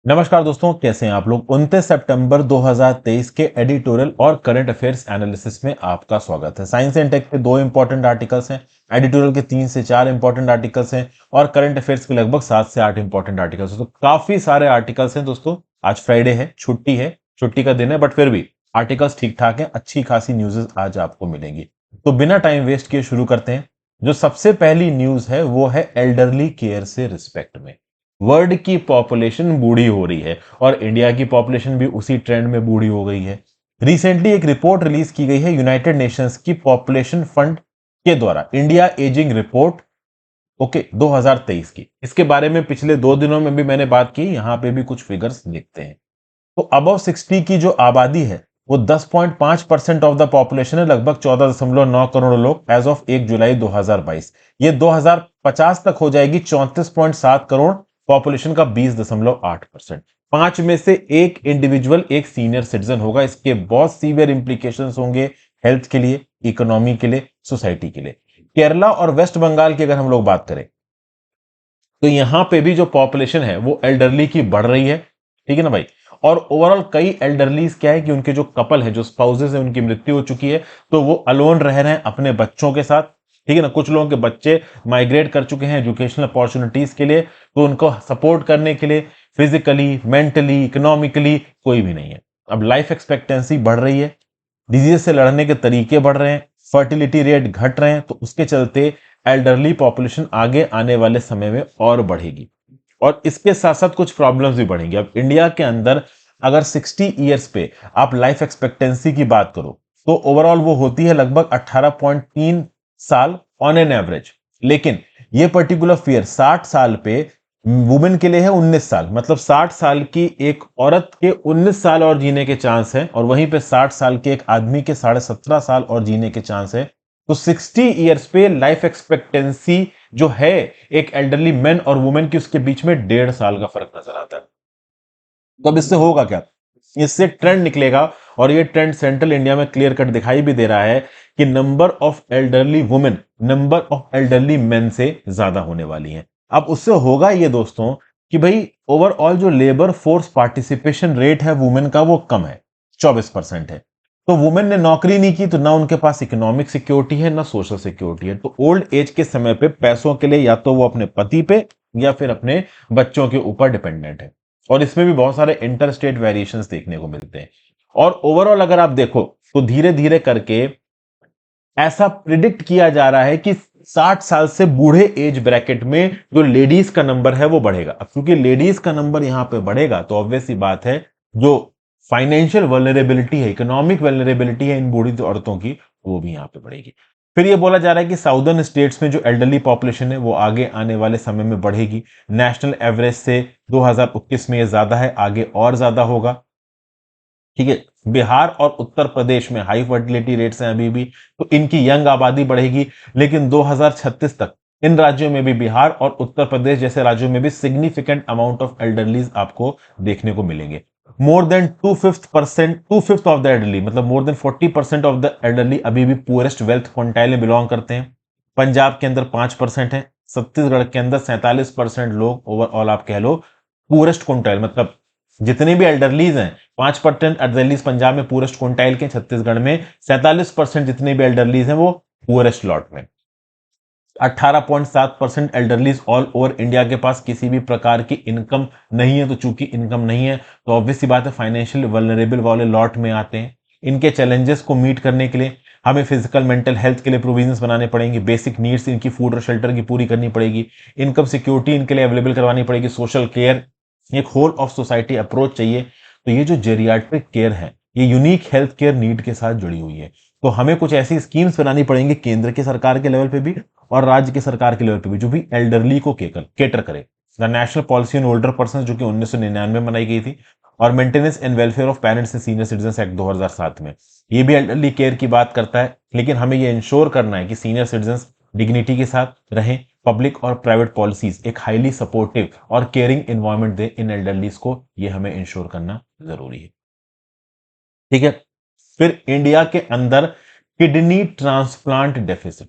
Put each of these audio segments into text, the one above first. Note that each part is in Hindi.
नमस्कार दोस्तों, कैसे हैं आप लोग। 29 सितंबर 2023 के एडिटोरियल और करंट अफेयर्स एनालिसिस में आपका स्वागत है। साइंस एंड टेक के 2 इंपॉर्टेंट आर्टिकल्स हैं, एडिटोरियल के 3 से 4 इंपॉर्टेंट आर्टिकल्स हैं और करंट अफेयर्स के लगभग 7 से 8 इंपॉर्टेंट आर्टिकल्स हैं। तो काफी सारे आर्टिकल्स हैं दोस्तों। आज फ्राइडे है, छुट्टी का दिन है, बट फिर भी आर्टिकल्स ठीक ठाक हैं। अच्छी खासी न्यूज़ आज आपको मिलेंगी। तो बिना टाइम वेस्ट किए शुरू करते हैं। जो सबसे पहली न्यूज है वो है एल्डरली केयर से रिस्पेक्ट में। वर्ल्ड की पॉपुलेशन बूढ़ी हो रही है और इंडिया की पॉपुलेशन भी उसी ट्रेंड में बूढ़ी हो गई है। रिसेंटली एक रिपोर्ट रिलीज की गई है यूनाइटेड नेशंस की पॉपुलेशन फंड के द्वारा, इंडिया एजिंग रिपोर्ट 2023 की। इसके बारे में पिछले 2 दिनों में भी मैंने बात की, यहां पे भी कुछ फिगर्स देखते हैं। तो अबव 60 की जो आबादी है वो 10.5% ऑफ द पॉपुलेशन है, लगभग 14.9 करोड़ लोग एज ऑफ 1 जुलाई 2022। ये 2050 तक हो जाएगी 34.7 करोड़, पॉपुलेशन का 20.8%। 5 में से एक इंडिविजुअल एक सीनियर सिटीजन होगा। इसके बहुत सीवियर इंप्लीकेशंस होंगे हेल्थ के लिए, इकोनॉमी के लिए, सोसाइटी के लिए। केरला और वेस्ट बंगाल की अगर हम लोग बात करें तो यहां पे भी जो पॉपुलेशन है वो एल्डरली की बढ़ रही है, ठीक है ना भाई। और ओवरऑल कई एल्डरलीज क्या है कि उनके जो कपल है, जो स्पाउसेस है, उनकी मृत्यु हो चुकी है, तो वो अलोन रह रहे हैं अपने बच्चों के साथ, ठीक है ना। कुछ लोगों के बच्चे माइग्रेट कर चुके हैं एजुकेशनल अपॉर्चुनिटीज के लिए, तो उनको सपोर्ट करने के लिए फिजिकली, मेंटली, इकोनॉमिकली कोई भी नहीं है। अब लाइफ एक्सपेक्टेंसी बढ़ रही है, डिजीज से लड़ने के तरीके बढ़ रहे हैं, फर्टिलिटी रेट घट रहे हैं, तो उसके चलते एल्डरली पॉपुलेशन आगे आने वाले समय में और बढ़ेगी और इसके साथ साथ कुछ प्रॉब्लम्स भी बढ़ेंगी। अब इंडिया के अंदर अगर 60 ईयर्स पे आप लाइफ एक्सपेक्टेंसी की बात करो तो ओवरऑल वो होती है लगभग 18.3 साल ऑन एन एवरेज। लेकिन ये पर्टिकुलर फियर 60 साल पे वुमेन के लिए है 19 साल, मतलब 60 साल की एक औरत के 19 साल और जीने के चांस है और वहीं पे 60 साल के एक आदमी के 17.5 साल और जीने के चांस है। तो 60 ईयर्स पे लाइफ एक्सपेक्टेंसी जो है एक एल्डरली मैन और वुमेन की, उसके बीच में 1.5 साल का फर्क नजर आता है। तो अब इससे होगा क्या, इससे ट्रेंड निकलेगा और ये ट्रेंड सेंट्रल इंडिया में क्लियर कट दिखाई भी दे रहा है कि number of elderly women number of elderly main से ज्यादा होने वाली है। अब उससे होगा ये दोस्तों कि भाई ओवरऑल जो लेबर फोर्स पार्टिसिपेशन रेट है वुमेन का वो कम है, 24% है। तो वुमेन ने नौकरी नहीं की तो ना उनके पास इकोनॉमिक सिक्योरिटी है ना सोशल सिक्योरिटी है। तो ओल्ड एज के समय पे पैसों के लिए या तो वो अपने पति पे या फिर अपने बच्चों के ऊपर डिपेंडेंट है और इसमें भी बहुत सारे इंटर स्टेट वेरिएशंस देखने को मिलते हैं। और ओवरऑल अगर आप देखो तो धीरे धीरे करके ऐसा प्रिडिक्ट किया जा रहा है कि 60 साल से बूढ़े एज ब्रैकेट में जो लेडीज का नंबर है वो बढ़ेगा। अब क्योंकि लेडीज का नंबर यहां पे बढ़ेगा तो ऑब्वियस सी बात है जो फाइनेंशियल वल्नरेबिलिटी है, इकोनॉमिक वल्नरेबिलिटी है इन बूढ़ी औरतों की, वो भी यहां पे बढ़ेगी। फिर ये बोला जा रहा है कि साउदर्न स्टेट्स में जो एल्डरली पॉपुलेशन है वो आगे आने वाले समय में बढ़ेगी। नेशनल एवरेज से 2021 में ये ज्यादा है, आगे और ज्यादा होगा, ठीक है। बिहार और उत्तर प्रदेश में हाई फर्टिलिटी रेट्स हैं अभी भी, तो इनकी यंग आबादी बढ़ेगी। लेकिन 2036 तक इन राज्यों में भी, बिहार और उत्तर प्रदेश जैसे राज्यों में भी सिग्निफिकेंट अमाउंट ऑफ एल्डरलीज आपको देखने को मिलेंगे। More than 2/5 of the elderly, मतलब more than 40% of the elderly अभी भी पुअरेस्ट वेल्थ क्वांटाइल में बिलोंग करते हैं। पंजाब के अंदर 5% है, छत्तीसगढ़ के अंदर 47% लोग ओवरऑल आप कह लो पुअरेस्ट क्वांटाइल, मतलब जितने भी एल्डरलीज हैं 5% एल्डरलीज पंजाब में पुअरेस्ट क्वांटाइल के, छत्तीसगढ़ में 47% जितने भी एल्डरलीज हैं वो पुअरेस्ट लॉट में। 18.7% एल्डरलीज ऑल ओवर इंडिया के पास किसी भी प्रकार की इनकम नहीं है। तो चूंकि इनकम नहीं है तो ऑब्वियस सी बात है फाइनेंशियल वल्नरेबल वाले लॉट में आते हैं। इनके चैलेंजेस को मीट करने के लिए हमें फिजिकल मेंटल हेल्थ के लिए प्रोविजंस बनाने पड़ेंगे, बेसिक नीड्स इनकी फूड और शेल्टर की पूरी करनी पड़ेगी, इनकम सिक्योरिटी इनके लिए अवेलेबल करवानी पड़ेगी, सोशल केयर, एक होल ऑफ सोसाइटी अप्रोच चाहिए। तो ये जो जेरियाट्रिक केयर है ये यूनिक हेल्थ केयर नीड के साथ जुड़ी हुई है। तो हमें कुछ ऐसी स्कीम्स बनानी पड़ेंगी केंद्र की सरकार के लेवल पे भी और राज्य की सरकार के लेवल पे भी, जो भी एल्डरली को केटर करे। The national policy on older person जो कि 1999 में बनाई गई थी, और maintenance and welfare of parents and senior citizen act 2007 में, ये भी एल्डरली केयर की बात करता है। लेकिन हमें ये इंश्योर करना है कि सीनियर सिटीजन डिग्निटी के साथ रहें। पब्लिक और प्राइवेट पॉलिसीज एक हाईली सपोर्टिव और केयरिंग एनवायरनमेंट दे इन एल्डरलीज को, ये हमें इंश्योर करना जरूरी है, ठीक है। फिर इंडिया के अंदर किडनी ट्रांसप्लांट डेफिसिट,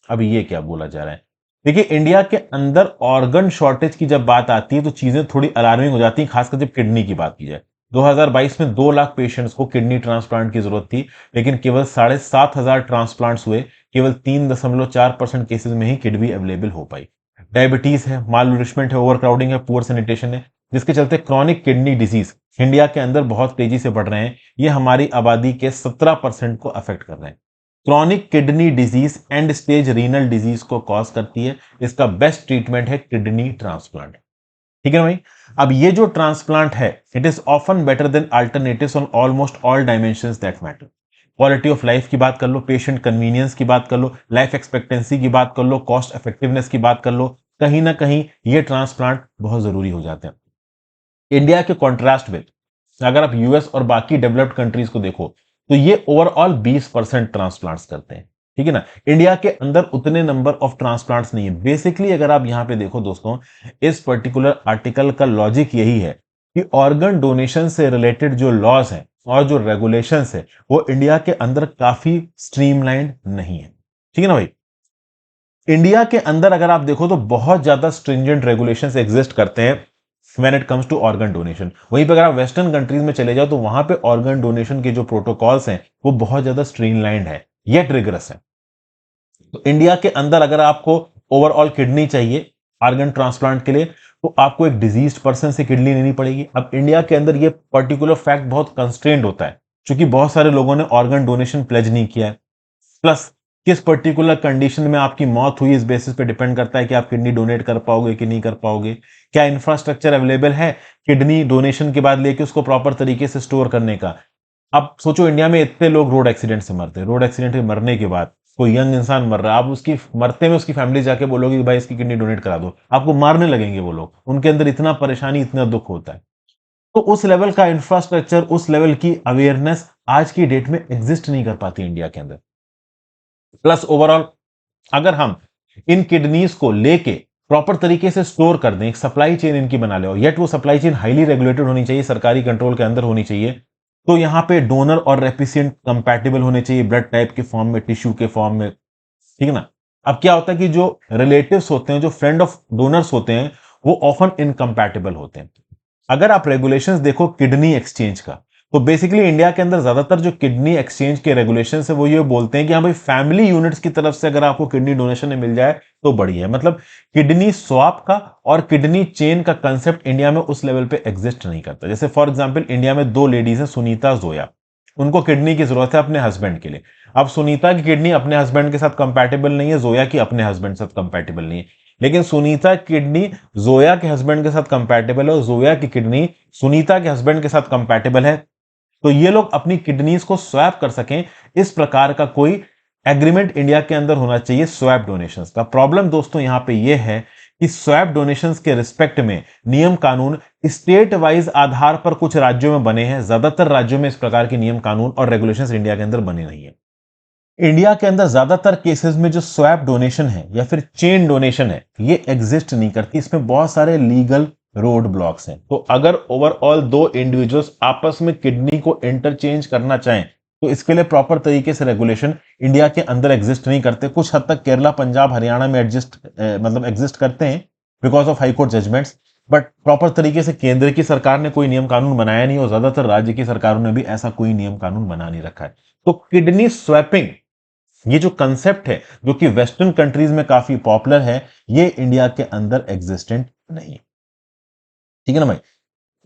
अब ये क्या बोला जा रहा है। देखिए, इंडिया के अंदर ऑर्गन शॉर्टेज की जब बात आती है तो चीजें थोड़ी अलार्मिंग हो जाती हैं, खासकर जब किडनी की बात की जाए। 2022 में 2 लाख पेशेंट्स को किडनी ट्रांसप्लांट की जरूरत थी, लेकिन केवल 7,500 ट्रांसप्लांट्स हुए। केवल 3.4% केसेस में ही किडनी अवेलेबल हो पाई। डायबिटीज है, माल नूरिशमेंट है, ओवर क्राउडिंग है, पुअर सैनिटेशन है, जिसके चलते क्रॉनिक किडनी डिजीज इंडिया के अंदर बहुत तेजी से बढ़ रहे हैं। ये हमारी आबादी के 17% को अफेक्ट कर रहे हैं। Chronic kidney disease and stage renal disease को कॉज करती है। इसका बेस्ट ट्रीटमेंट है किडनी ट्रांसप्लांट। ठीक है ना भाई। अब ये जो ट्रांसप्लांट है, it is often better than alternatives on almost all dimensions that matter. Quality of life की बात कर लो, पेशेंट कन्वीनियंस की बात कर लो, लाइफ एक्सपेक्टेंसी की बात कर लो, कॉस्ट इफेक्टिवनेस की बात कर लो, कहीं ना कहीं ये ट्रांसप्लांट बहुत जरूरी हो जाते हैं। इंडिया के कॉन्ट्रास्ट में अगर आप यूएस और बाकी डेवलप्ड कंट्रीज को देखो तो ये ओवरऑल 20% ट्रांसप्लांट्स करते हैं। ठीक है ना। इंडिया के अंदर उतने नंबर ऑफ ट्रांसप्लांट्स नहीं है। बेसिकली अगर आप यहां पे देखो दोस्तों, इस पर्टिकुलर आर्टिकल का लॉजिक यही है कि ऑर्गन डोनेशन से रिलेटेड जो लॉज हैं और जो रेगुलेशंस है वो इंडिया के अंदर काफी स्ट्रीमलाइंड नहीं है। ठीक है ना भाई। इंडिया के अंदर अगर आप देखो तो बहुत ज्यादा स्ट्रिंजेंट रेगुलेशंस एग्जिस्ट करते हैं when it comes to organ donation. वहीं पे अगर आप वेस्टर्न कंट्रीज में चले जाओ तो वहां पे ऑर्गन डोनेशन के जो प्रोटोकॉल्स हैं वो बहुत ज्यादा स्ट्रीमलाइंड है, येट रिगरस है। तो इंडिया के अंदर अगर आपको ओवरऑल किडनी चाहिए ऑर्गन ट्रांसप्लांट के लिए तो आपको एक डिजीज्ड पर्सन से किडनी लेनी पड़ेगी। अब इंडिया के अंदर ये पर्टिकुलर फैक्ट बहुत कंस्ट्रेंड होता है क्योंकि बहुत सारे लोगों ने ऑर्गन डोनेशन प्लेज नहीं किया है। प्लस किस पर्टिकुलर कंडीशन में आपकी मौत हुई इस बेसिस पे डिपेंड करता है कि आप किडनी डोनेट कर पाओगे कि नहीं कर पाओगे। क्या इंफ्रास्ट्रक्चर अवेलेबल है किडनी डोनेशन के बाद लेके उसको प्रॉपर तरीके से स्टोर करने का। अब सोचो इंडिया में इतने लोग रोड एक्सीडेंट से मरते हैं, रोड एक्सीडेंट में मरने के बाद कोई यंग इंसान मर रहा है, आप उसकी मरते में उसकी फैमिली जाके बोलोगे कि भाई इसकी किडनी डोनेट करा दो, आपको मारने लगेंगे वो लोग। उनके अंदर इतना परेशानी इतना दुख होता है। तो उस लेवल का इंफ्रास्ट्रक्चर उस लेवल की अवेयरनेस आज की डेट में एग्जिस्ट नहीं कर पाती इंडिया के अंदर। प्लस ओवरऑल अगर हम इन किडनीज को लेके प्रॉपर तरीके से स्टोर कर दें, एक सप्लाई चेन इनकी बना ले, और येट वो सप्लाई चेन हाईली रेगुलेटेड होनी चाहिए, सरकारी कंट्रोल के अंदर होनी चाहिए। तो यहां पे डोनर और रेसिपिएंट कंपैटिबल होने चाहिए, ब्लड टाइप के फॉर्म में, टिश्यू के फॉर्म में। ठीक है ना। अब क्या होता है कि जो रिलेटिव्स होते हैं, जो फ्रेंड ऑफ डोनर्स होते हैं, वो ऑफन इनकम्पैटिबल होते हैं। अगर आप रेगुलेशंस देखो किडनी एक्सचेंज का, तो बेसिकली इंडिया के अंदर ज्यादातर जो किडनी एक्सचेंज के रेगुलेशन है वो ये बोलते हैं कि हाँ भाई फैमिली यूनिट्स की तरफ से अगर आपको किडनी डोनेशन मिल जाए तो बढ़िया है। मतलब किडनी स्वैप का और किडनी चेन का कंसेप्ट इंडिया में उस लेवल पे एग्जिस्ट नहीं करता। जैसे फॉर एग्जांपल इंडिया में 2 लेडीज हैं, सुनीता जोया, उनको किडनी की जरूरत है अपने हस्बैंड के लिए। अब सुनीता की किडनी अपने हस्बैंड के साथ कंपैटिबल नहीं है, जोया की अपने हस्बैंड के साथ कंपैटिबल नहीं है। लेकिन सुनीता की किडनी जोया के हस्बैंड के साथ कंपैटिबल है और जोया की किडनी सुनीता के हस्बैंड के साथ कंपैटिबल है। तो ये लोग अपनी किडनीज को स्वैप कर सकें, इस प्रकार का कोई एग्रीमेंट इंडिया के अंदर होना चाहिए स्वैप डोनेशंस का। प्रॉब्लम दोस्तों यहां पे ये है कि स्वैप डोनेशंस के रिस्पेक्ट में नियम कानून स्टेट वाइज आधार पर कुछ राज्यों में बने हैं, ज्यादातर राज्यों में इस प्रकार के नियम कानून और रेगुलेशंस इंडिया के अंदर बने नहीं है। इंडिया के अंदर ज्यादातर केसेस में जो स्वैप डोनेशन है या फिर चेन डोनेशन है ये एग्जिस्ट नहीं करती, इसमें बहुत सारे लीगल रोड ब्लॉक्स हैं। तो अगर ओवरऑल 2 इंडिविजुअल्स आपस में किडनी को इंटरचेंज करना चाहें तो इसके लिए प्रॉपर तरीके से रेगुलेशन इंडिया के अंदर एग्जिस्ट नहीं करते। कुछ हद तक केरला, पंजाब, हरियाणा में एग्जिस्ट करते हैं because of high court judgments, but proper तरीके से केंद्र की सरकार ने कोई नियम कानून बनाया नहीं और ज्यादातर राज्य की सरकारों ने भी ऐसा कोई नियम कानून बना नहीं रखा है। तो किडनी स्वैपिंग ये जो कंसेप्ट है जो कि वेस्टर्न कंट्रीज में काफी पॉपुलर है, ये इंडिया के अंदर एग्जिस्टेंट नहीं है। ठीक है ना भाई।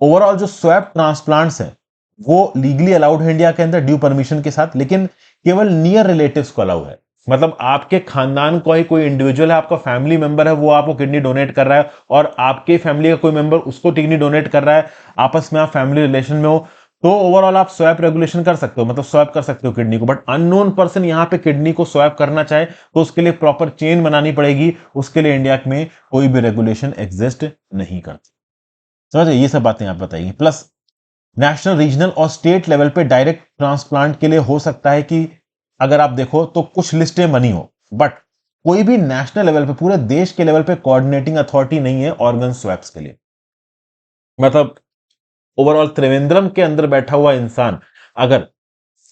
ओवरऑल जो स्वैप ट्रांसप्लांट्स है वो लीगली अलाउड है इंडिया के अंदर ड्यू परमिशन के साथ, लेकिन केवल नियर रिलेटिव्स को अलाउ है। मतलब आपके खानदान का ही कोई इंडिविजुअल है, आपका फैमिली मेंबर है, वो आपको किडनी डोनेट कर रहा है और आपके फैमिली का कोई मेंबर उसको किडनी डोनेट कर रहा है, आपस में आप फैमिली रिलेशन में हो, तो ओवरऑल आप स्वैप रेगुलेशन कर सकते हो, मतलब स्वैप कर सकते हो किडनी को। बट अननोन पर्सन यहां पे किडनी को स्वैप करना चाहे तो उसके लिए प्रॉपर चेन बनानी पड़ेगी, उसके लिए इंडिया में कोई भी रेगुलेशन एग्जिस्ट नहीं करती। समझे, ये सब बातें आप बताइए। प्लस नेशनल, रीजनल और स्टेट लेवल पे डायरेक्ट ट्रांसप्लांट के लिए हो सकता है कि अगर आप देखो तो कुछ लिस्टें बनी हो, बट कोई भी नेशनल लेवल पे, पूरे देश के लेवल पे कोऑर्डिनेटिंग अथॉरिटी नहीं है ऑर्गन स्वैप्स के लिए। मतलब ओवरऑल त्रिवेंद्रम के अंदर बैठा हुआ इंसान अगर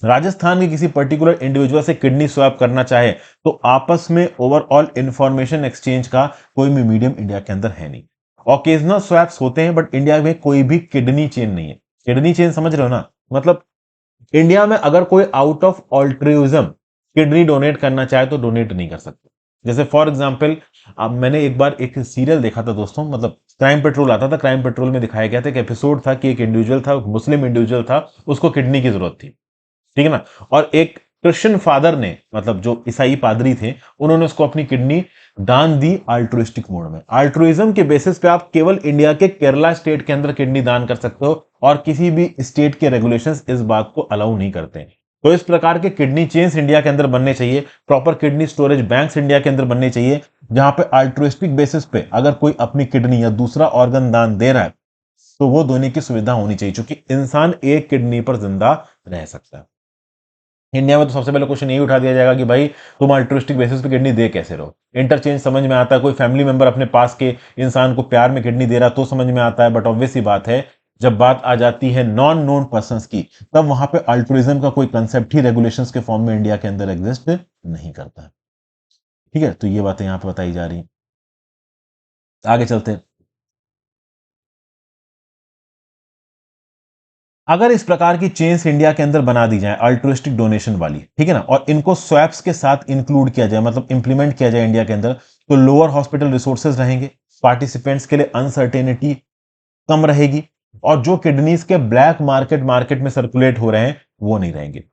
राजस्थान के किसी पर्टिकुलर इंडिविजुअल से किडनी स्वैप करना चाहे तो आपस में ओवरऑल इंफॉर्मेशन एक्सचेंज का कोई भी मीडियम इंडिया के अंदर है नहीं। ओकेजनल स्वैप्स होते हैं बट इंडिया में कोई भी किडनी चेन नहीं है। किडनी चेन समझ रहे हो ना, मतलब इंडिया में अगर कोई out of altruism kidney donate करना चाहे तो डोनेट नहीं कर सकते। जैसे फॉर एग्जांपल, अब मैंने एक बार एक सीरियल देखा था दोस्तों, मतलब क्राइम पेट्रोल आता था, क्राइम पेट्रोल में दिखाया गया था, एक एपिसोड था कि एक इंडिविजुअल था, मुस्लिम इंडिविजुअल था, उसको किडनी की जरूरत थी, ठीक है ना, और एक क्रिश्चियन फादर ने, मतलब जो ईसाई पादरी थे, उन्होंने उसको अपनी किडनी दान दी अल्ट्रुइस्टिक मोड में। अल्ट्रुइज्म के बेसिस पे आप केवल इंडिया के केरला स्टेट के अंदर किडनी दान कर सकते हो और किसी भी स्टेट के रेगुलेशंस इस बात को अलाउ नहीं करते हैं। तो इस प्रकार के किडनी चेन्स इंडिया के अंदर बनने चाहिए, proper kidney storage banks India के अंदर बनने चाहिए, जहां पे अल्ट्रुइस्टिक बेसिस पे अगर कोई अपनी किडनी या दूसरा ऑर्गन दान दे रहा है तो वो दोनों की सुविधा होनी चाहिए, क्योंकि इंसान एक किडनी पर जिंदा रह सकता है। इंडिया में तो सबसे पहले क्वेश्चन यही उठा दिया जाएगा कि भाई तुम अल्ट्रुइस्टिक बेसिस पे किडनी दे कैसे रहो। इंटरचेंज समझ में आता है, कोई फैमिली मेंबर अपने पास के इंसान को प्यार में किडनी दे रहा तो समझ में आता है, बट ऑब्वियस सी बात है जब बात आ जाती है नॉन नोन पर्सन की, तब वहां पे अल्ट्रुइज्म का कोई कंसेप्ट ही रेगुलेशंस के फॉर्म में इंडिया के अंदर एग्जिस्ट नहीं करता है। ठीक है, तो ये बातें यहां पे बताई जा रही हैं। आगे चलते हैं। अगर इस प्रकार की चेन्स इंडिया के अंदर बना दी जाए अल्ट्रुइस्टिक डोनेशन वाली, ठीक है ना, और इनको स्वैप्स के साथ इंक्लूड किया जाए, मतलब इंप्लीमेंट किया जाए इंडिया के अंदर, तो लोअर हॉस्पिटल रिसोर्सेज रहेंगे, पार्टिसिपेंट्स के लिए अनसर्टेनिटी कम रहेगी, और जो किडनीज के ब्लैक मार्केट मार्केट में सर्कुलेट हो रहे हैं वो नहीं रहेंगे।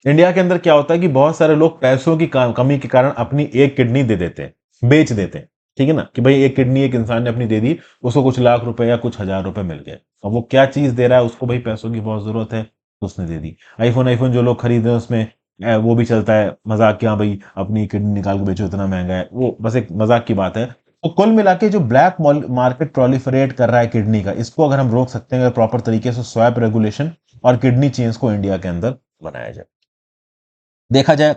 इंडिया के अंदर क्या होता है कि बहुत सारे लोग पैसों की कमी के कारण अपनी एक किडनी दे देते हैं, बेच देते हैं, ठीक है ना, कि भाई एक किडनी एक इंसान ने अपनी दे दी, उसको कुछ लाख रुपए या कुछ हजार रुपए मिल गए। अब वो क्या चीज दे रहा है, उसको भाई पैसों की बहुत जरूरत है तो उसने दे दी। आईफोन आईफोन जो लोग खरीद रहे हैं उसमें वो भी चलता है मजाक, क्या भाई अपनी किडनी निकाल के बेचो इतना महंगा है, वो बस एक मजाक की बात है। तो कुल मिला के जो ब्लैक मार्केट प्रोलिफरेट कर रहा है किडनी का, इसको अगर हम रोक सकते हैं प्रॉपर तरीके से स्वैप रेगुलेशन और किडनी चेंज को इंडिया के अंदर बनाया जाए। देखा जाए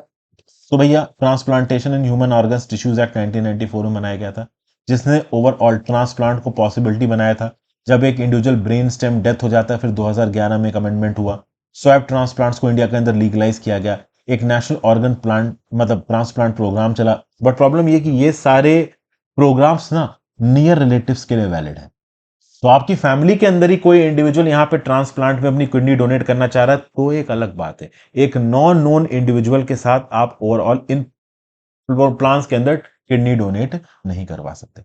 तो भैया transplantation in human organs tissues act 1994 में बनाया गया था, जिसने ओवरऑल ट्रांसप्लांट को पॉसिबिलिटी बनाया था। जब एक इंडिविजुअल ब्रेन स्टेम डेथ हो जाता है, फिर 2011 में एक अमेंडमेंट हुआ, स्वैप ट्रांसप्लांट्स को इंडिया के अंदर लीगलाइज किया गया, एक नेशनल ऑर्गन प्लांट मतलब ट्रांसप्लांट प्रोग्राम चला। बट प्रॉब्लम ये कि ये सारे प्रोग्राम्स ना नियर रिलेटिव्स के लिए वैलिड है। तो आपकी फैमिली के अंदर ही कोई इंडिविजुअल यहाँ पे ट्रांसप्लांट में अपनी किडनी डोनेट करना चाह रहा है तो एक अलग बात है। एक नॉन नोन इंडिविजुअल के साथ आप ओवरऑल इन प्लान्स के अंदर किडनी डोनेट नहीं करवा सकते।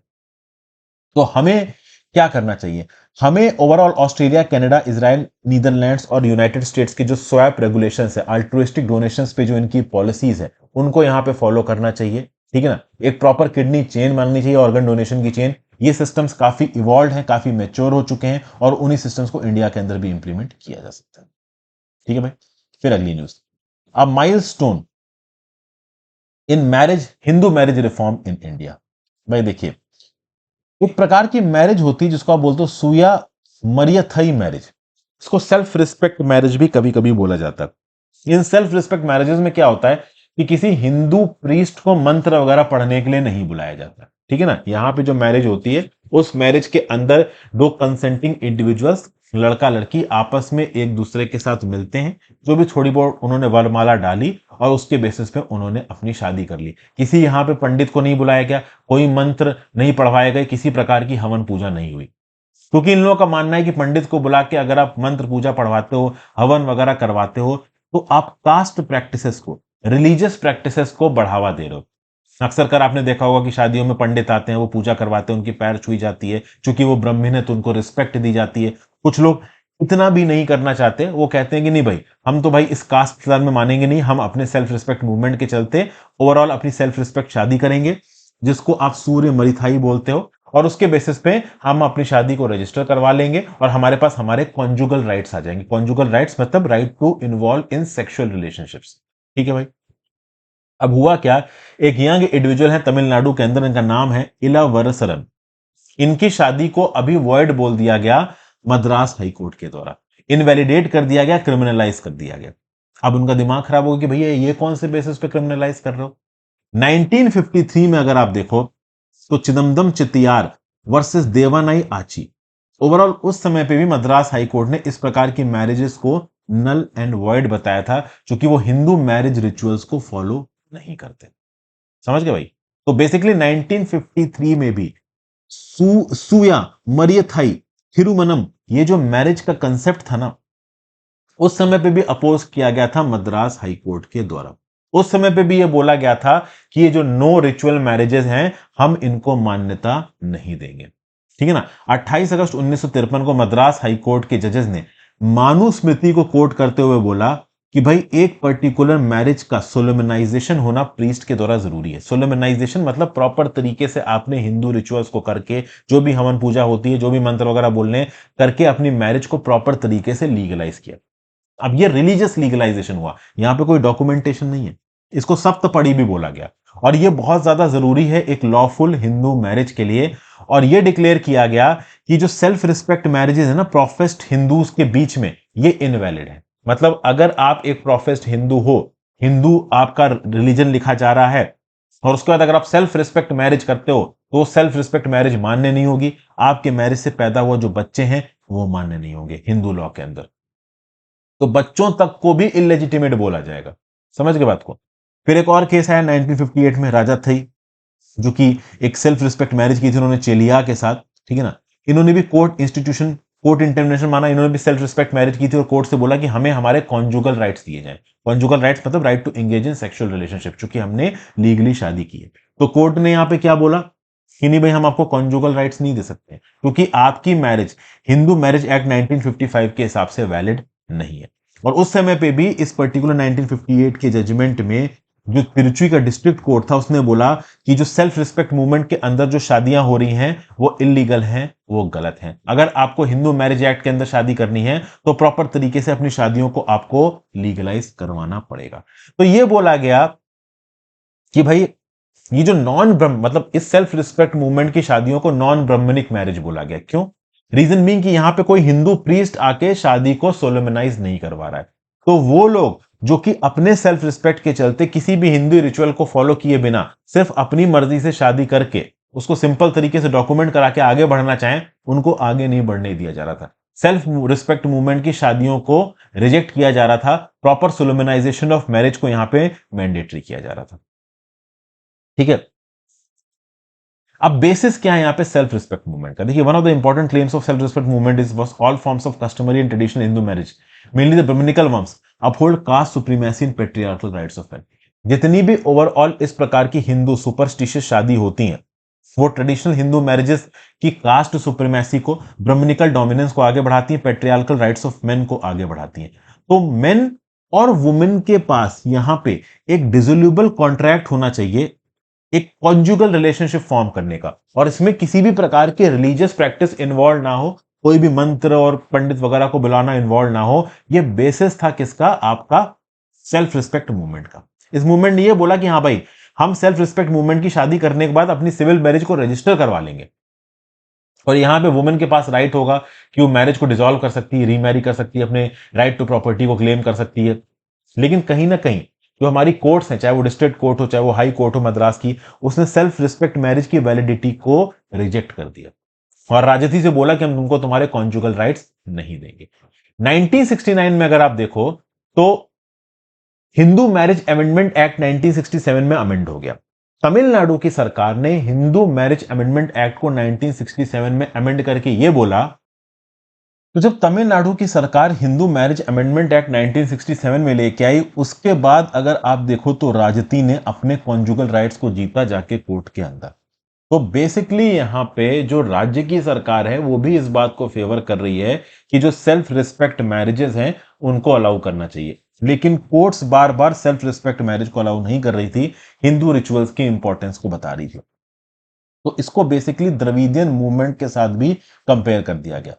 तो हमें क्या करना चाहिए? हमें overall Australia, Canada, Israel, Netherlands और यूनाइटेड स्टेट्स के जो स्वैप रेगुलेशंस है, अल्ट्रुइस्टिक डोनेशंस पे जो इनकी पॉलिसीज है, उनको यहां पे फॉलो करना चाहिए, ठीक है ना। एक प्रॉपर किडनी चेन बननी चाहिए, ऑर्गन डोनेशन की चेन। ये सिस्टम्स काफी इवॉल्व हैं, काफी मेच्योर हो चुके हैं, और उन्हीं सिस्टम्स को इंडिया के अंदर भी इंप्लीमेंट किया जा सकता है। ठीक है भाई, फिर अगली न्यूज। अब milestone in marriage, Hindu marriage reform in India. भाई देखिए, एक प्रकार की मैरिज होती है जिसको आप बोलते हो सूया मरियथई मैरिज। इसको सेल्फ रिस्पेक्ट मैरिज भी कभी कभी बोला जाता है। इन सेल्फ रिस्पेक्ट मैरिजेस में क्या होता है कि किसी हिंदू प्रीस्ट को मंत्र वगैरह पढ़ने के लिए नहीं बुलाया जाता, ठीक है ना। यहां पे जो मैरिज होती है, उस मैरिज के अंदर दो कंसेंटिंग इंडिविजुअल्स, लड़का लड़की, आपस में एक दूसरे के साथ मिलते हैं, जो भी थोड़ी बहुत उन्होंने वरमाला डाली और उसके बेसिस पे उन्होंने अपनी शादी कर ली। किसी यहां पे पंडित को नहीं बुलाया गया, कोई मंत्र नहीं पढ़वाए गए, किसी प्रकार की हवन पूजा नहीं हुई, क्योंकि इन लोगों का मानना है कि पंडित को बुला के अगर आप मंत्र पूजा पढ़वाते हो, हवन वगैरह करवाते हो, तो आप कास्ट प्रैक्टिसेस को, रिलीजियस प्रैक्टिसेस को बढ़ावा दे रहे हो। अक्सर कर आपने देखा होगा कि शादियों में पंडित आते हैं, वो पूजा करवाते हैं, उनकी पैर छुई जाती है, क्योंकि वो ब्राह्मण है तो उनको रिस्पेक्ट दी जाती है। कुछ लोग इतना भी नहीं करना चाहते, वो कहते हैं कि नहीं भाई, हम तो भाई इस कास्ट में मानेंगे नहीं, हम अपने सेल्फ रिस्पेक्ट मूवमेंट के चलते ओवरऑल अपनी सेल्फ रिस्पेक्ट शादी करेंगे, जिसको आप सूर्य मरिथाई बोलते हो, और उसके बेसिस पे हम अपनी शादी को रजिस्टर करवा लेंगे और हमारे पास हमारे कॉन्जुगल राइट्स आ जाएंगे। कॉन्जुगल राइट्स मतलब right to involve in sexual relationships, ठीक है भाई। अब हुआ क्या, एक यंग इंडिविजुअल है तमिलनाडु के अंदर, इनका नाम है इलावरसरन। इनकी शादी को अभी वॉइड बोल दिया गया मद्रास हाईकोर्ट के द्वारा, इनवैलिडेट कर दिया गया, क्रिमिनलाइज कर दिया गया। अब उनका दिमाग खराब हो गया कि भैया ये कौन से बेसिस पे क्रिमिनलाइज कर रहे हो। 1953 में अगर आप देखो तो चिदम्बरम चित्तियार वर्सेस देवानाई आची, ओवरऑल उस समय पे भी मद्रास हाईकोर्ट ने इस प्रकार की मैरिजेस को नल एंड वॉइड बताया था, क्योंकि वो हिंदू मैरिज रिचुअल्स को फॉलो नहीं करते। समझ गए भाई? तो बेसिकली 1953 में भी सूया मरियथाई थिरुमनम, ये जो मैरिज का कंसेप्ट था ना, उस समय पे भी अपोज किया गया था मद्रास हाई कोर्ट के द्वारा। उस समय पे भी ये बोला गया था कि ये जो नो रिचुअल मैरिजेस हैं, हम इनको मान्यता नहीं देंगे। ठीक है ना? 28 अगस्त 1953 को मद्रास हाई कोर्ट के जजेस ने मानुस्मृति को कोट करते हुए बोला कि भाई एक पर्टिकुलर मैरिज का सोलेमनाइजेशन होना प्रीस्ट के द्वारा जरूरी है। सोलेमनाइजेशन मतलब प्रॉपर तरीके से आपने हिंदू रिचुअल्स को करके, जो भी हवन पूजा होती है, जो भी मंत्र वगैरह बोलने करके अपनी मैरिज को प्रॉपर तरीके से लीगलाइज किया। अब ये रिलीजियस लीगलाइजेशन हुआ, यहां पे कोई डॉक्यूमेंटेशन नहीं है। इसको सप्तपदी भी बोला गया, और ये बहुत ज्यादा जरूरी है एक लॉफुल हिंदू मैरिज के लिए। और ये डिक्लेयर किया गया कि जो सेल्फ रिस्पेक्ट मैरिजेस है ना प्रोफेस्ड हिंदूज के बीच में, ये इनवैलिड है। मतलब अगर आप एक प्रोफेस्ड हिंदू हो, हिंदू आपका रिलीजन लिखा जा रहा है, और उसके बाद अगर आप सेल्फ रिस्पेक्ट मैरिज करते हो, तो सेल्फ रिस्पेक्ट मैरिज मान्य नहीं होगी। आपके मैरिज से पैदा हुआ जो बच्चे हैं वो मान्य नहीं होंगे हिंदू लॉ के अंदर। तो बच्चों तक को भी इलेजिटिमेट बोला जाएगा। समझ गए बात को? फिर एक और केस आया 1958 में, राजा थई, जो कि एक सेल्फ रिस्पेक्ट मैरिज की थी उन्होंने चेलिया के साथ। ठीक है ना? इन्होंने भी कोर्ट इंस्टीट्यूशन, कोर्ट इंटरनेशनल माना, इन्होंने भी सेल्फ रिस्पेक्ट मैरिज की थी और कोर्ट से बोला कि हमें हमारे कॉन्जुगल राइट्स दिए जाएं। कॉन्जुगल राइट्स मतलब right to engage in sexual relationship, चूंकि हमने लीगली शादी की है। तो कोर्ट ने यहां पे क्या बोला कि नहीं भाई, हम आपको कॉन्जुगल राइट्स नहीं दे सकते, क्योंकि आपकी मैरिज हिंदू मैरिज एक्ट 1955 के हिसाब से वैलिड नहीं है। और उस समय पे भी इस पर्टिकुलर 1958 के जजमेंट में जो तिरुचि का डिस्ट्रिक्ट कोर्ट था, उसने बोला कि जो सेल्फ रिस्पेक्ट मूवमेंट के अंदर जो शादियां हो रही हैं वो इलीगल हैं, वो गलत हैं। अगर आपको हिंदू मैरिज एक्ट के अंदर शादी करनी है तो प्रॉपर तरीके से अपनी शादियों को आपको लीगलाइज करवाना पड़ेगा। तो ये बोला गया कि भाई ये जो नॉन ब्रह्म, मतलब इस सेल्फ रिस्पेक्ट मूवमेंट की शादियों को नॉन ब्राह्मणिक मैरिज बोला गया। क्यों? रीजन बीइंग कि यहां पे कोई हिंदू प्रीस्ट आके शादी को सोलेमनाइज नहीं करवा रहा है। तो वो लोग जो कि अपने सेल्फ रिस्पेक्ट के चलते किसी भी हिंदू रिचुअल को फॉलो किए बिना सिर्फ अपनी मर्जी से शादी करके उसको सिंपल तरीके से डॉक्यूमेंट करा के आगे बढ़ना चाहें, उनको आगे नहीं बढ़ने दिया जा रहा था। सेल्फ रिस्पेक्ट मूवमेंट की शादियों को रिजेक्ट किया जा रहा था, प्रॉपर सोलेमनाइजेशन ऑफ मैरिज को यहां पे मैंडेटरी किया जा रहा था। ठीक है? अब बेसिस क्या है यहां पे सेल्फ रिस्पेक्ट मूवमेंट का? देखिए, one of the important claims of self respect movement is was all forms of customary and traditional Hindu marriage, mainly the Brahmanical ones, uphold caste supremacy in patriarchal rights of man. जितनी भी ओवरऑल इस प्रकार की हिंदू सुपरस्टिशियस शादी होती हैं, वो ट्रेडिशनल हिंदू मैरिजेस की कास्ट सुप्रीमेसी को, ब्राह्मणिकल डोमिनेंस को आगे बढ़ाती हैं, पेट्रियार्कल राइट्स ऑफ मेन को आगे बढ़ाती हैं। तो मेन और वुमेन के पास यहां पे एक डिसोल्यूबल कॉन्ट्रैक्ट होना चाहिए, एक कॉन्जुगल रिलेशनशिप फॉर्म करने का, और इसमें किसी भी प्रकार की रिलीजियस प्रैक्टिस इन्वॉल्व ना हो, कोई भी मंत्र और पंडित वगैरह को बुलाना इन्वॉल्व ना हो। यह बेसिस था किसका? आपका सेल्फ रिस्पेक्ट मूवमेंट का। इस मूवमेंट ने यह बोला कि हाँ भाई, हम सेल्फ रिस्पेक्ट मूवमेंट की शादी करने के बाद अपनी सिविल मैरिज को रजिस्टर करवा लेंगे, और यहां पे वुमेन के पास राइट होगा कि वो मैरिज को डिसॉल्व कर सकती है, रीमैरी कर सकती है, अपने राइट टू प्रॉपर्टी को क्लेम कर सकती है। लेकिन कहीं ना कहीं जो हमारी कोर्ट्स हैं, चाहे वो डिस्ट्रिक्ट कोर्ट हो, चाहे वो हाई कोर्ट हो मद्रास की, उसने सेल्फ रिस्पेक्ट मैरिज की वैलिडिटी को रिजेक्ट कर दिया और राजनीति से बोला कि हम तुमको तुम्हारे कॉन्जुगल राइट्स नहीं देंगे। 1969 में अगर आप देखो तो हिंदू मैरिज अमेंडमेंट एक्ट 1967 में अमेंड हो गया। तमिलनाडु की सरकार ने हिंदू मैरिज अमेंडमेंट एक्ट को 1967 में अमेंड करके यह बोला, तो जब तमिलनाडु की सरकार हिंदू मैरिज अमेंडमेंट एक्ट 1967 में लेके आई, उसके बाद अगर आप देखो तो राजती ने अपने कॉन्जुगल राइट्स को जीता जाके कोर्ट के अंदर। तो बेसिकली यहां पे जो राज्य की सरकार है वो भी इस बात को फेवर कर रही है कि जो सेल्फ रिस्पेक्ट मैरिजेस हैं उनको अलाउ करना चाहिए, लेकिन कोर्ट्स बार बार सेल्फ रिस्पेक्ट मैरिज को अलाउ नहीं कर रही थी, हिंदू रिचुअल्स की इंपॉर्टेंस को बता रही थी। तो इसको बेसिकली द्रविडियन मूवमेंट के साथ भी कंपेयर कर दिया गया।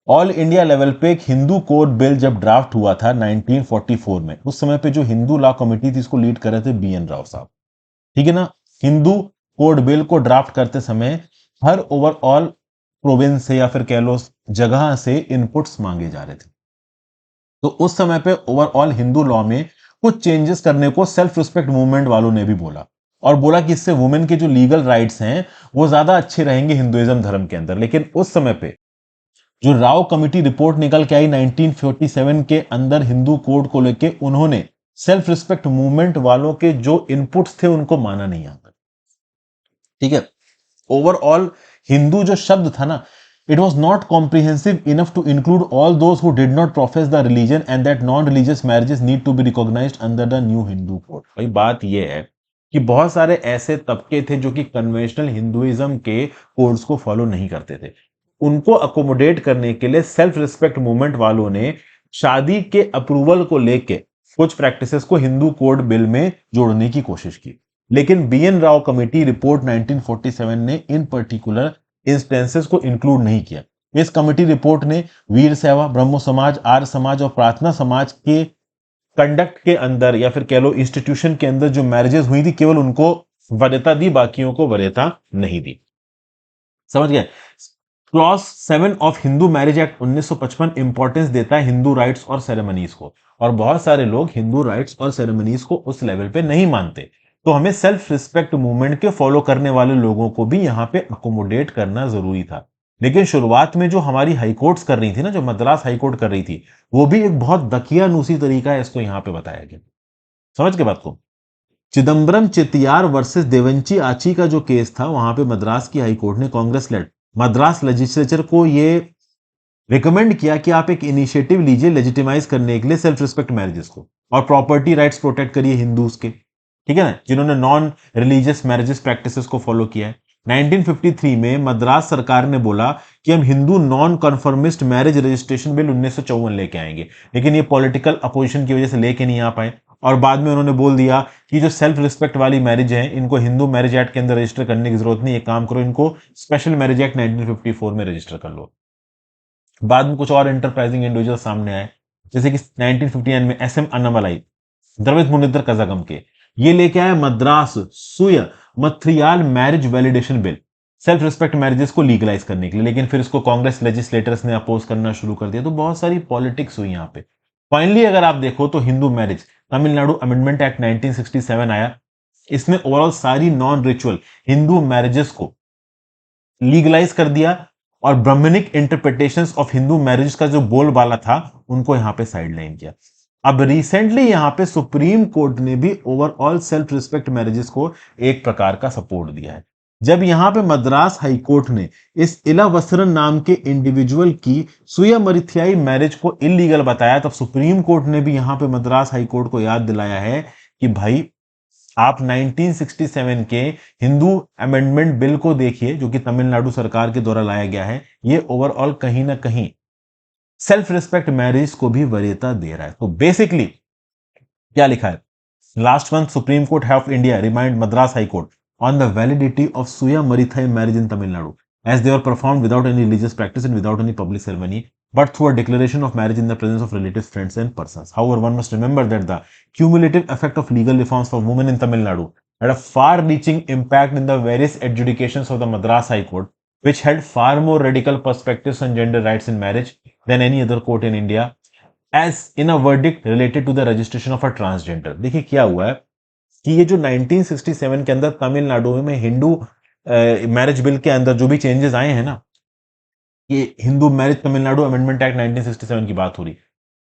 ऑल इंडिया लेवल पे एक हिंदू कोड बिल जब ड्राफ्ट हुआ था 1944 में, उस समय पे जो हिंदू लॉ कमिटी थी इसको लीड कर रहे थे BN राव साहब। ठीक है ना? हिंदू कोड बिल को ड्राफ्ट करते समय हर ओवरऑल प्रोविंस से या फिर कह लो जगह से इनपुट्स मांगे जा रहे थे। तो उस समय पे ओवरऑल हिंदू लॉ में कुछ चेंजेस करने को सेल्फ रिस्पेक्ट मूवमेंट वालों ने भी बोला, और बोला कि इससे वुमेन के जो लीगल राइट्स हैं वो ज्यादा अच्छे रहेंगे हिंदुइज्म धर्म के अंदर। लेकिन उस समय पे जो राव कमिटी रिपोर्ट निकल के आई 1947 के अंदर हिंदू कोड को लेके, उन्होंने सेल्फ रिस्पेक्ट मूवमेंट वालों के जो इनपुट्स थे उनको माना नहीं यहां पर। ठीक है, ओवरऑल हिंदू जो शब्द था ना, it was not comprehensive enough to include all those who did not profess the religion and that non religious marriages need to be recognised under the new Hindu code. भाई बात यह है कि बहुत सारे ऐसे तबके थे जो कि कन्वेंशनल हिंदुइज्म के कोड्स को फॉलो नहीं करते थे। उनको अकोमोडेट करने के लिए सेल्फ रिस्पेक्ट मूवमेंट वालों ने शादी के अप्रूवल को लेके कुछ प्रैक्टिसेस को हिंदू कोड बिल में जोड़ने की कोशिश की, लेकिन बीएन राव कमेटी रिपोर्ट 1947 ने इन पर्टिकुलर इंस्टेंसेस को इंक्लूड नहीं किया। इस कमेटी रिपोर्ट ने वीर सेवा, ब्रह्मो समाज, आर्य समाज और प्रार्थना समाज के कंडक्ट के अंदर या फिर कह लो इंस्टीट्यूशन के अंदर जो मैरिजेस हुई थी केवल उनको वरीयता दी, बाकियों को वरीयता नहीं दी। समझ गए? Clause 7 of Hindu marriage act 1955 importance देता है हिंदू राइट्स और सेरेमनीज को, और बहुत सारे लोग हिंदू राइट्स और सेरेमनीज को उस लेवल पे नहीं मानते। तो हमें सेल्फ रिस्पेक्ट मूवमेंट के फॉलो करने वाले लोगों को भी यहां पे अकोमोडेट करना जरूरी था। लेकिन शुरुआत में जो हमारी हाईकोर्ट्स कर रही थी ना, जो मद्रास हाईकोर्ट कर रही थी, वो भी एक बहुत दकियानूसी तरीका है, इसको यहां पे बताया गया। समझ के बात को? चिदम्बरम चेतियार वर्सेस देवंची आची का जो केस था, वहां पे मद्रास की हाईकोर्ट ने कांग्रेस लेड मद्रास लेजिस्लेचर को ये रिकमेंड किया कि आप एक इनिशिएटिव लीजिए लेजिटिमाइज करने के लिए सेल्फ रिस्पेक्ट मैरिजेस को, और प्रॉपर्टी राइट्स प्रोटेक्ट करिए हिंदूज के। ठीक है ना, जिन्होंने नॉन रिलीजियस मैरिजेस प्रैक्टिसेस को फॉलो किया है। 1953 में मद्रास सरकार ने बोला कि हम Hindu non conformist marriage registration bill 1954 लेके आएंगे, लेकिन ये पॉलिटिकल अपोजिशन की वजह से लेके नहीं आ पाए, और बाद में उन्होंने बोल दिया कि जो सेल्फ रिस्पेक्ट वाली मैरिज है इनको हिंदू मैरिज एक्ट के अंदर रजिस्टर करने की जरूरत नहीं, एक काम करो इनको स्पेशल मैरिज एक्ट 1954 में रजिस्टर कर लो। बाद में कुछ और इंटरप्राइजिंग इंडिविजुअल सामने आए, जैसे कि 1959 में एस एम अन्नामलाई, द्रविड मुनिद्र कजागम के, ये लेके आए मद्रास सुय मथ्रियाल marriage validation bill, self respect marriages को लीगलाइज करने के लिए, लेकिन फिर इसको कांग्रेस लेजिस्लेटर्स ने अपोज करना शुरू कर दिया। तो बहुत सारी पॉलिटिक्स हुई यहां पे। फाइनली अगर आप देखो तो Hindu marriage Tamil Nadu amendment act 1967 आया, इसने ओवरऑल सारी नॉन रिचुअल हिंदू मैरिजेस को लीगलाइज कर दिया, और Brahmanic interpretations of Hindu marriage का जो बोलबाला था उनको यहां पे साइडलाइन किया। अब रिसेंटली यहां पे सुप्रीम कोर्ट ने भी ओवरऑल सेल्फ रिस्पेक्ट मैरिजेस को एक प्रकार का सपोर्ट दिया है। जब यहां पे मद्रास हाई कोर्ट ने इस इलावसरन नाम के इंडिविजुअल की सुयमरिथियाई मैरिज को इलीगल बताया, तब सुप्रीम कोर्ट ने भी यहां पे मद्रास हाई कोर्ट को याद दिलाया है कि भाई आप 1967 के हिंदू अमेंडमेंट बिल को देखिए, जो कि तमिलनाडु सरकार के द्वारा लाया गया है, ये ओवरऑल कहीं ना कहीं सेल्फ रिस्पेक्ट मैरिज को भी वरीयता दे रहा है। तो बेसिकली क्या लिखा है? Last month Supreme Court of India remind Madras High Court on the validity of Suya Mariyathai marriage in Tamil Nadu as they were performed without any religious practice and without any public ceremony, but through a declaration of marriage in the presence of relatives, friends, and persons. However, one must remember that the cumulative effect of legal reforms for women in Tamil Nadu had a far-reaching impact in the various adjudications of the Madras High Court, which held far more radical perspectives on gender rights in marriage than any other court in India, as in a verdict related to the registration of a transgender. देखिए क्या हुआ है कि ये जो 1967 के अंदर तमिलनाडु में हिंदू मैरिज बिल के अंदर जो भी चेंजेस आए हैं ना, ये Hindu marriage Tamil Nadu amendment act 1967 की बात हो रही,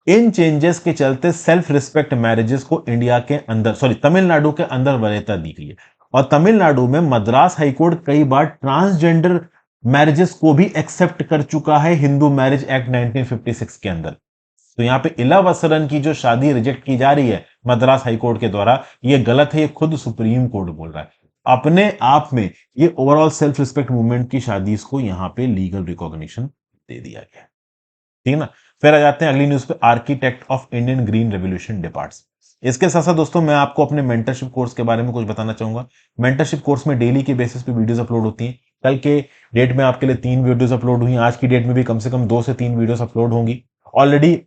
इन चेंजेस के चलते सेल्फ रिस्पेक्ट मैरिजेस को इंडिया के अंदर तमिलनाडु के अंदर वरीयता दी गई है। और तमिलनाडु में मद्रास हाईकोर्ट कई बार ट्रांसजेंडर मैरिजेस को भी एक्सेप्ट कर चुका है हिंदू मैरिज एक्ट 1956 के अंदर। तो यहां पे इलावसरन की जो शादी रिजेक्ट की जा रही है मद्रास हाईकोर्ट के द्वारा, ये गलत है, ये खुद सुप्रीम कोर्ट बोल रहा है। अपने आप में ये ओवरऑल सेल्फ रिस्पेक्ट मूवमेंट की शादी को यहां पे लीगल रिकॉग्निशन दे दिया गया। ठीक है ना। फिर आ जाते हैं अगली न्यूज पे, architect of Indian green revolution departs. इसके साथ साथ दोस्तों मैं आपको अपने मेंटरशिप कोर्स के बारे में कुछ बताना चाहूंगा। मेंटरशिप कोर्स में डेली के बेसिस पे वीडियोस अपलोड होती हैं। कल के डेट में आपके लिए 3 वीडियोस अपलोड हुई, आज की डेट में भी कम से कम 2 से 3 वीडियोस अपलोड होंगी। Already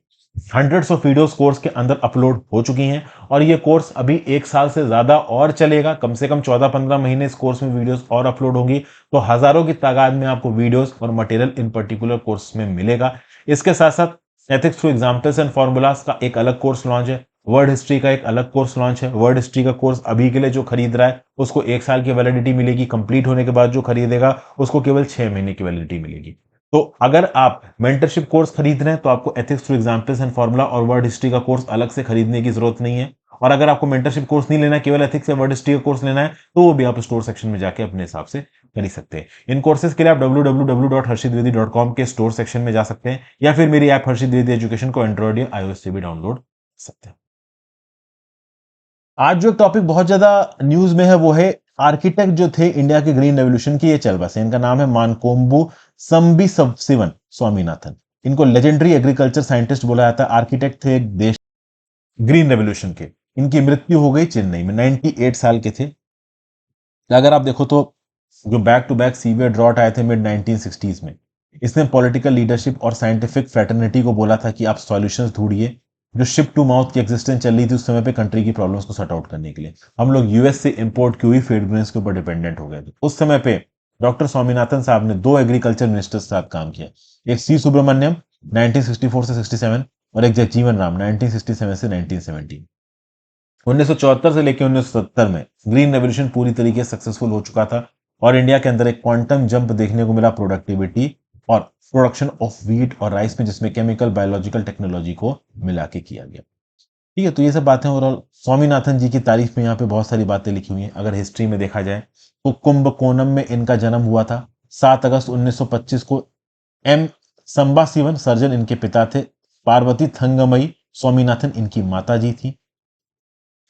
hundreds of videos course के अंदर अपलोड हो चुकी हैं, और ये कोर्स अभी 1 साल से ज्यादा और चलेगा। कम से कम 14-15 महीने इस कोर्स में वीडियोस और अपलोड होंगी, तो हजारों की तादाद में आपको वीडियोस और मटेरियल इन पर्टिकुलर कोर्स में मिलेगा। इसके साथ साथ ethics through examples and formulas का एक अलग कोर्स लॉन्च है, वर्ड हिस्ट्री का एक अलग कोर्स लॉन्च है। वर्ड हिस्ट्री का कोर्स अभी के लिए जो खरीद रहा है उसको 1 साल की वैलिडिटी मिलेगी, कंप्लीट होने के बाद जो खरीदेगा उसको केवल 6 महीने की वैलिडिटी मिलेगी। तो अगर आप मेंटरशिप कोर्स खरीद रहे हैं तो आपको ethics through examples and formula और वर्ड हिस्ट्री का कोर्स अलग से खरीदने की जरूरत नहीं है। और अगर आपको मेंटरशिप कोर्स नहीं लेना है, केवल एथिक्स या वर्ड हिस्ट्री का कोर्स लेना है, तो वो भी आप स्टोर सेक्शन में जाके अपने हिसाब से खरीद सकते हैं। इन कोर्सेज के लिए आप www.harshitdwedi.com के स्टोर सेक्शन में जा सकते हैं, या फिर मेरी ऐप हर्षित द्विवेदी एजुकेशन को एंड्रॉइड या iOS से भी डाउनलोड कर सकते हैं। आज जो टॉपिक बहुत ज्यादा न्यूज में है वो है आर्किटेक्ट जो थे इंडिया के ग्रीन रेवोल्यूशन की, ये चल बसे। इनका नाम है मानकोम्बू संबिसवसिवन स्वामीनाथन। इनको लेजेंडरी एग्रीकल्चर साइंटिस्ट बोला जाता है। आर्किटेक्ट थे एक देश ग्रीन रेवोल्यूशन के। इनकी मृत्यु हो गई चेन्नई में, 98 साल के थे। अगर आप देखो तो जो back to back severe drought आए थे मिड 1960s में, इसने पॉलिटिकल लीडरशिप और साइंटिफिक फ्रेटर्निटी को बोला था कि आप सॉल्यूशंस ढूंढिए। जो शिप टू माउथ की एग्जिस्टेंस चल रही थी उस समय पे कंट्री की प्रॉब्लम्स को सॉर्ट आउट करने के लिए, हम लोग यूएस से इंपोर्ट की हुई फ्रेग्रेंस के ऊपर डिपेंडेंट हो गए थे। उस समय पे डॉक्टर स्वामीनाथन साहब ने दो एग्रीकल्चर मिनिस्टर्स के साथ काम किया। एक सी सुब्रमण्यम 1964 से 67 और एक जगजीवन राम 1967 से 1970। 1974 से लेकर 1970 में ग्रीन रेवोल्यूशन पूरी तरीके से सक्सेसफुल हो चुका था और इंडिया के अंदर एक क्वांटम जंप देखने को मिला प्रोडक्टिविटी और प्रोडक्शन ऑफ व्हीट और राइस में, जिसमें केमिकल बायोलॉजिकल टेक्नोलॉजी को मिला के किया गया। ठीक है, तो ये सब बातें ओवरऑल स्वामीनाथन जी की तारीफ में यहाँ पे बहुत सारी बातें लिखी हुई हैं। अगर हिस्ट्री में देखा जाए तो कुंभकोणम में इनका जन्म हुआ था 7 अगस्त 1925 को। एम संबाशिवन सर्जन इनके पिता थे। पार्वती थंगमई स्वामीनाथन इनकी माता जी थी।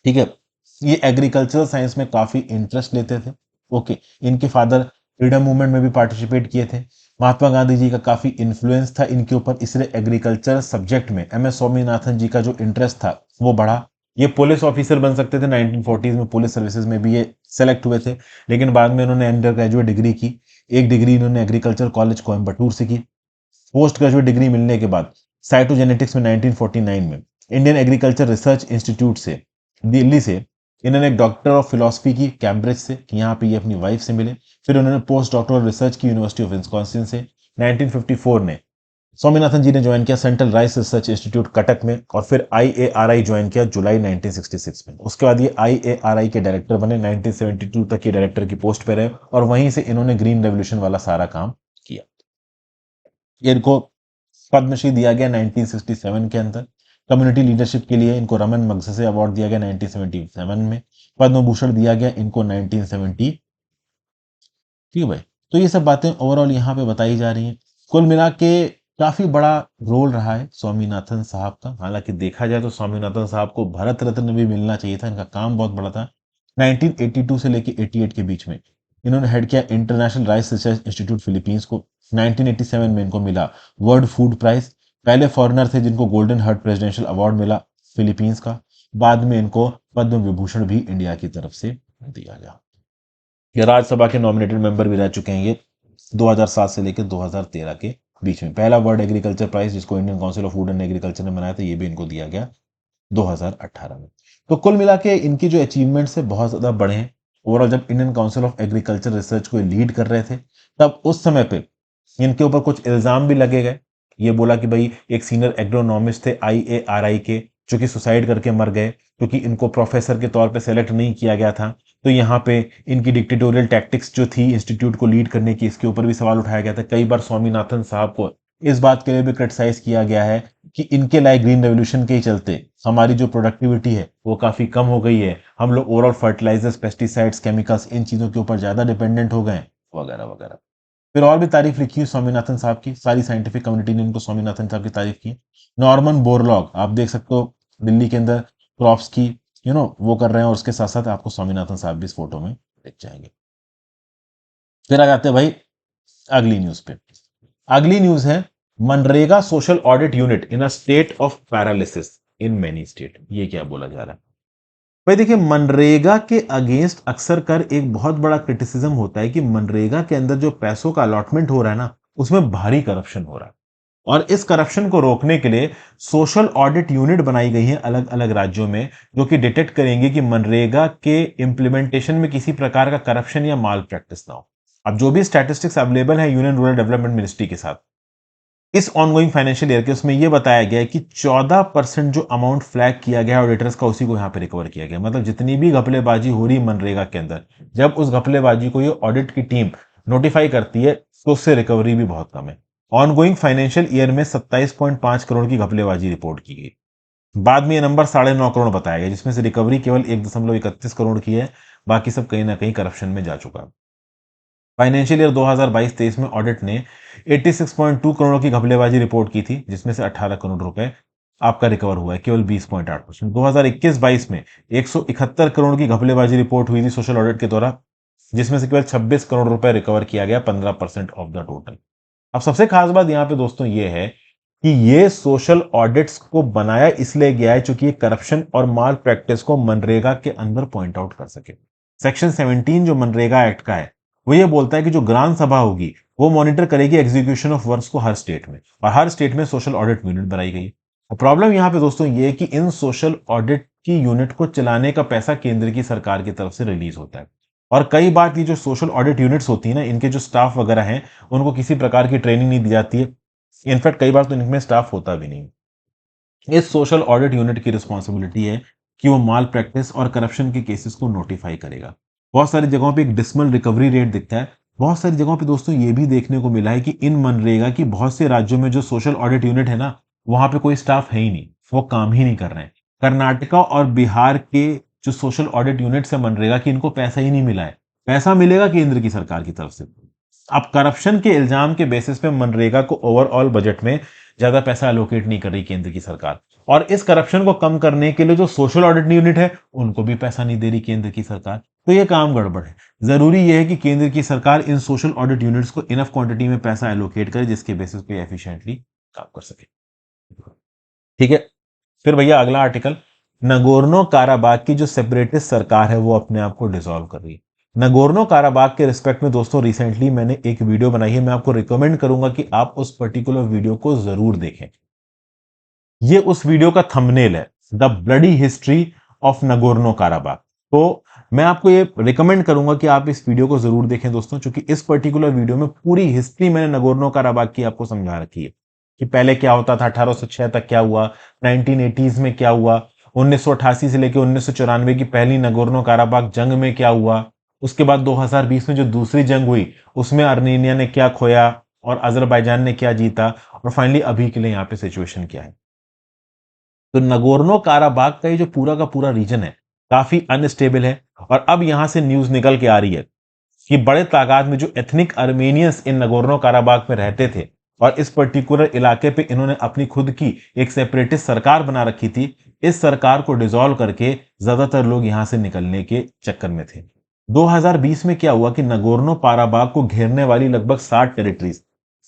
ठीक है, ये एग्रीकल्चरल साइंस में काफी इंटरेस्ट लेते थे। ओके, इनके फादर फ्रीडम मूवमेंट में भी पार्टिसिपेट किए थे। महात्मा गांधी जी का काफी इन्फ्लुएंस था इनके ऊपर, इसलिए एग्रीकल्चर सब्जेक्ट में एम एस स्वामीनाथन जी का जो इंटरेस्ट था वो बढ़ा। ये पुलिस ऑफिसर बन सकते थे 1940s में, पुलिस सर्विसेज में भी ये सेलेक्ट हुए थे, लेकिन बाद में इन्होंने अंडर ग्रेजुएट डिग्री की। एक डिग्री इन्होंने एग्रीकल्चर कॉलेज कोयम्बटूर से की। पोस्ट ग्रेजुएट डिग्री मिलने के बाद साइटोजेनेटिक्स में 1949 में इंडियन एग्रीकल्चर रिसर्च इंस्टीट्यूट से दिल्ली से इन्होंने एक डॉक्टर ऑफ फिलोसफी की कैम्ब्रिज से, यहाँ पे ये अपनी वाइफ से मिले। फिर उन्होंने पोस्ट डॉक्टरल रिसर्च की यूनिवर्सिटी ऑफ विस्कॉन्सिन से। 1954 में स्वामीनाथन जी ने ज्वाइन किया central rice research institute Cuttack में, और फिर आईएआरआई ज्वाइन किया जुलाई 1966 में। उसके बाद ये आईएआरआई के डायरेक्टर बने। 1972 तक ये डायरेक्टर की पोस्ट पे रहे और वहीं से इन्होंने ग्रीन रेवोल्यूशन वाला सारा काम किया। इनको पद्मश्री दिया गया 1967 के अंदर। कम्युनिटी लीडरशिप के लिए इनको रमन मगसेसे अवार्ड दिया गया 1977 में। पद्म भूषण दिया गया इनको 1970। ठीक है भाई, तो ये सब बातें ओवरऑल यहाँ पे बताई जा रही हैं। कुल मिला के काफी बड़ा रोल रहा है स्वामीनाथन साहब का। हालांकि देखा जाए तो स्वामीनाथन साहब को भारत रत्न भी मिलना चाहिए था, इनका काम बहुत बड़ा था। 1982 से लेके 88 के बीच में इन्होंने हेड किया international rice research institute Philippines को। 1987 में इनको मिला वर्ल्ड फूड प्राइज। पहले फॉरेनर थे जिनको गोल्डन हार्ट प्रेसिडेंशियल अवार्ड मिला फिलीपींस का। बाद में इनको पद्म विभूषण भी इंडिया की तरफ से दिया गया। ये राज्यसभा के नॉमिनेटेड मेंबर भी रह चुके हैं ये 2007 से लेकर 2013 के बीच में। पहला वर्ल्ड एग्रीकल्चर प्राइज जिसको Indian council of food and agriculture ने बनाया था, ये भी इनको दिया गया 2018 में। तो कुल मिला के इनकी जो अचीवमेंट्स है बहुत ज्यादा बड़े हैं। ओवरऑल जब Indian council of agriculture research को लीड कर रहे थे तब उस समय पे इनके ऊपर कुछ इल्जाम भी लगे गए। ये बोला कि भाई एक सीनियर एग्रोनॉमिस्ट थे आईएआरआई के जो कि सुसाइड करके मर गए क्योंकि इनको प्रोफेसर के तौर पे सेलेक्ट नहीं किया गया था। तो यहाँ पे इनकी डिक्टेटोरियल टैक्टिक्स जो थी इंस्टीट्यूट को लीड करने की, इसके ऊपर भी सवाल उठाया गया था। कई बार स्वामीनाथन साहब को इस बात के लिए भी क्रिटिसाइज किया गया है कि इनके लाइक ग्रीन रेवोल्यूशन के ही चलते हमारी जो प्रोडक्टिविटी है वो काफी कम हो गई है। हम लोग ओवरऑल फर्टिलाइजर्स, पेस्टिसाइड्स, केमिकल्स, इन चीजों के ऊपर ज्यादा डिपेंडेंट हो गए वगैरह वगैरह। फिर और भी तारीफ लिखी है स्वामीनाथन साहब की, सारी साइंटिफिक कम्युनिटी ने इनको स्वामीनाथन साहब की तारीफ की। नॉर्मन बोरलॉग आप देख सकते हो दिल्ली के अंदर क्रॉप्स की वो कर रहे हैं, और उसके साथ साथ आपको स्वामीनाथन साहब भी इस फोटो में दिख जाएंगे। फिर आ जाते हैं भाई अगली न्यूज पे। अगली न्यूज है MNREGA social audit unit in a state of paralysis in many state. ये क्या बोला जा रहा है भाई? देखिए, मनरेगा के अगेंस्ट अक्सर कर एक बहुत बड़ा क्रिटिसिज्म होता है कि मनरेगा के अंदर जो पैसों का अलॉटमेंट हो रहा है ना, उसमें भारी करप्शन हो रहा है। और इस करप्शन को रोकने के लिए सोशल ऑडिट यूनिट बनाई गई है अलग अलग राज्यों में, जो कि डिटेक्ट करेंगे कि मनरेगा के इंप्लीमेंटेशन में किसी प्रकार का करप्शन या माल प्रैक्टिस ना हो। अब जो भी स्टैटिस्टिक्स अवेलेबल है यूनियन रूरल डेवलपमेंट मिनिस्ट्री के साथ इस ऑनगोइंग फाइनेंशियल ईयर के, उसमें यह बताया गया है कि 14% जो अमाउंट फ्लैग किया गया ऑडिटर्स का, उसी को यहां पे रिकवर किया गया। मतलब जितनी भी घपलेबाजी हो रही मनरेगा के अंदर, जब उस घपलेबाजी को ये ऑडिट की टीम नोटिफाई करती है तो उससे रिकवरी भी बहुत कम है। ऑनगोइंग फाइनेंशियल ईयर में 27.5 करोड़ की घपलेबाजी रिपोर्ट की गई। बाद में यह नंबर 9.5 करोड़ बताया गया, जिसमें से रिकवरी केवल 1.31 करोड़ की है, बाकी सब कहीं ना कहीं करप्शन में जा चुका है। फाइनेंशियल ईयर 2022-23 में ऑडिट ने 86.2 करोड़ की घपलेबाजी रिपोर्ट की थी, जिसमें से 18 करोड़ रुपए आपका रिकवर हुआ है, केवल 20.8%। 2021-22 में 171 करोड़ की घपलेबाजी रिपोर्ट हुई थी सोशल ऑडिट के द्वारा, जिसमें से केवल 26 करोड़ रुपए रिकवर किया गया, 15% ऑफ द टोटल। अब सबसे खास बात यहां पे दोस्तों ये है कि ये सोशल ऑडिट्स को बनाया इसलिए गया है क्योंकि ये करप्शन और माल प्रैक्टिस को मनरेगा के अंदर पॉइंट आउट कर सके। सेक्शन 17 जो मनरेगा एक्ट का है वो ये बोलता है कि जो ग्राम सभा होगी वो मॉनिटर करेगी एग्जीक्यूशन ऑफ वर्क्स को हर स्टेट में, और हर स्टेट में सोशल ऑडिट यूनिट बनाई गई है। प्रॉब्लम यहां पे दोस्तों ये है कि इन सोशल ऑडिट की यूनिट को चलाने का पैसा केंद्र की सरकार की तरफ से रिलीज होता है, और कई बार ये जो सोशल ऑडिट यूनिट्स होती है ना, इनके जो स्टाफ वगैरह हैं उनको किसी प्रकार की ट्रेनिंग नहीं दी जाती है। इनफैक्ट कई बार तो इनमें स्टाफ होता भी नहीं। इस सोशल ऑडिट यूनिट की रिस्पॉन्सिबिलिटी है कि वो माल प्रैक्टिस और करप्शन के केसेस को नोटिफाई करेगा। बहुत सारी जगहों पे एक डिसमल रिकवरी रेट दिखता है। बहुत सारी जगहों पे दोस्तों ये भी देखने को मिला है कि इन मनरेगा की बहुत से राज्यों में जो सोशल ऑडिट यूनिट है ना, वहां पे कोई स्टाफ है ही नहीं, वो काम ही नहीं कर रहे हैं। कर्नाटका और बिहार के जो सोशल ऑडिट यूनिट है मनरेगा की, इनको पैसा ही नहीं मिला है। पैसा मिलेगा केंद्र की सरकार की तरफ से। अब करप्शन के इल्जाम के बेसिस पे मनरेगा को ओवरऑल बजट में ज्यादा पैसा एलोकेट नहीं कर रही केंद्र की सरकार, और इस करप्शन को कम करने के लिए जो सोशल ऑडिट यूनिट है उनको भी पैसा नहीं दे रही केंद्र की सरकार। तो ये काम गड़बड़ है। जरूरी यह है कि केंद्र की सरकार इन सोशल ऑडिट यूनिट्स को इनफ क्वांटिटी में पैसा एलोकेट करे, जिसके बेसिस पे एफिशिएंटली काम कर सके। ठीक है, फिर भैया अगला आर्टिकल, नगोर्नो काराबाग की जो सेपरेटिस्ट सरकार है वो अपने आप को डिसॉल्व कर रही है। नगोर्नो काराबाग के रिस्पेक्ट में दोस्तों रिसेंटली मैंने एक वीडियो बनाई है, मैं आपको रिकमेंड करूंगा कि आप उस पर्टिकुलर वीडियो को जरूर देखें। ये उस वीडियो का थंबनेल है, the bloody history of Nagorno काराबाग। तो मैं आपको ये रिकमेंड करूंगा कि आप इस वीडियो को जरूर देखें दोस्तों, क्योंकि इस पर्टिकुलर वीडियो में पूरी हिस्ट्री मैंने नगोर्नो काराबाग की आपको समझा रखी है कि पहले क्या होता था, 1806 तक क्या हुआ, 1980s में क्या हुआ, 1988 से लेकर 1994 की पहली नगोर्नो काराबाग जंग में क्या हुआ, उसके बाद 2020 में जो दूसरी जंग हुई उसमें अर्मेनिया ने क्या खोया और अजरबैजान ने क्या जीता, और फाइनली अभी के लिए यहाँ पे सिचुएशन क्या है। तो नगोर्नो काराबाग का ये जो पूरा का पूरा रीजन है काफी अनस्टेबल है, और अब यहां से न्यूज निकल के आ रही है कि बड़े तादाद में जो एथनिक अर्मेनियंस इन नगोर्नो काराबाग में रहते थे और इस पर्टिकुलर इलाके पे इन्होंने अपनी खुद की एक सेपरेटिस्ट सरकार बना रखी थी, इस सरकार को डिसॉल्व करके ज्यादातर लोग यहां से निकलने के चक्कर में थे। 2020 में क्या हुआ कि नगोर्नो काराबाग को घेरने वाली लगभग 60 टेरिटरीज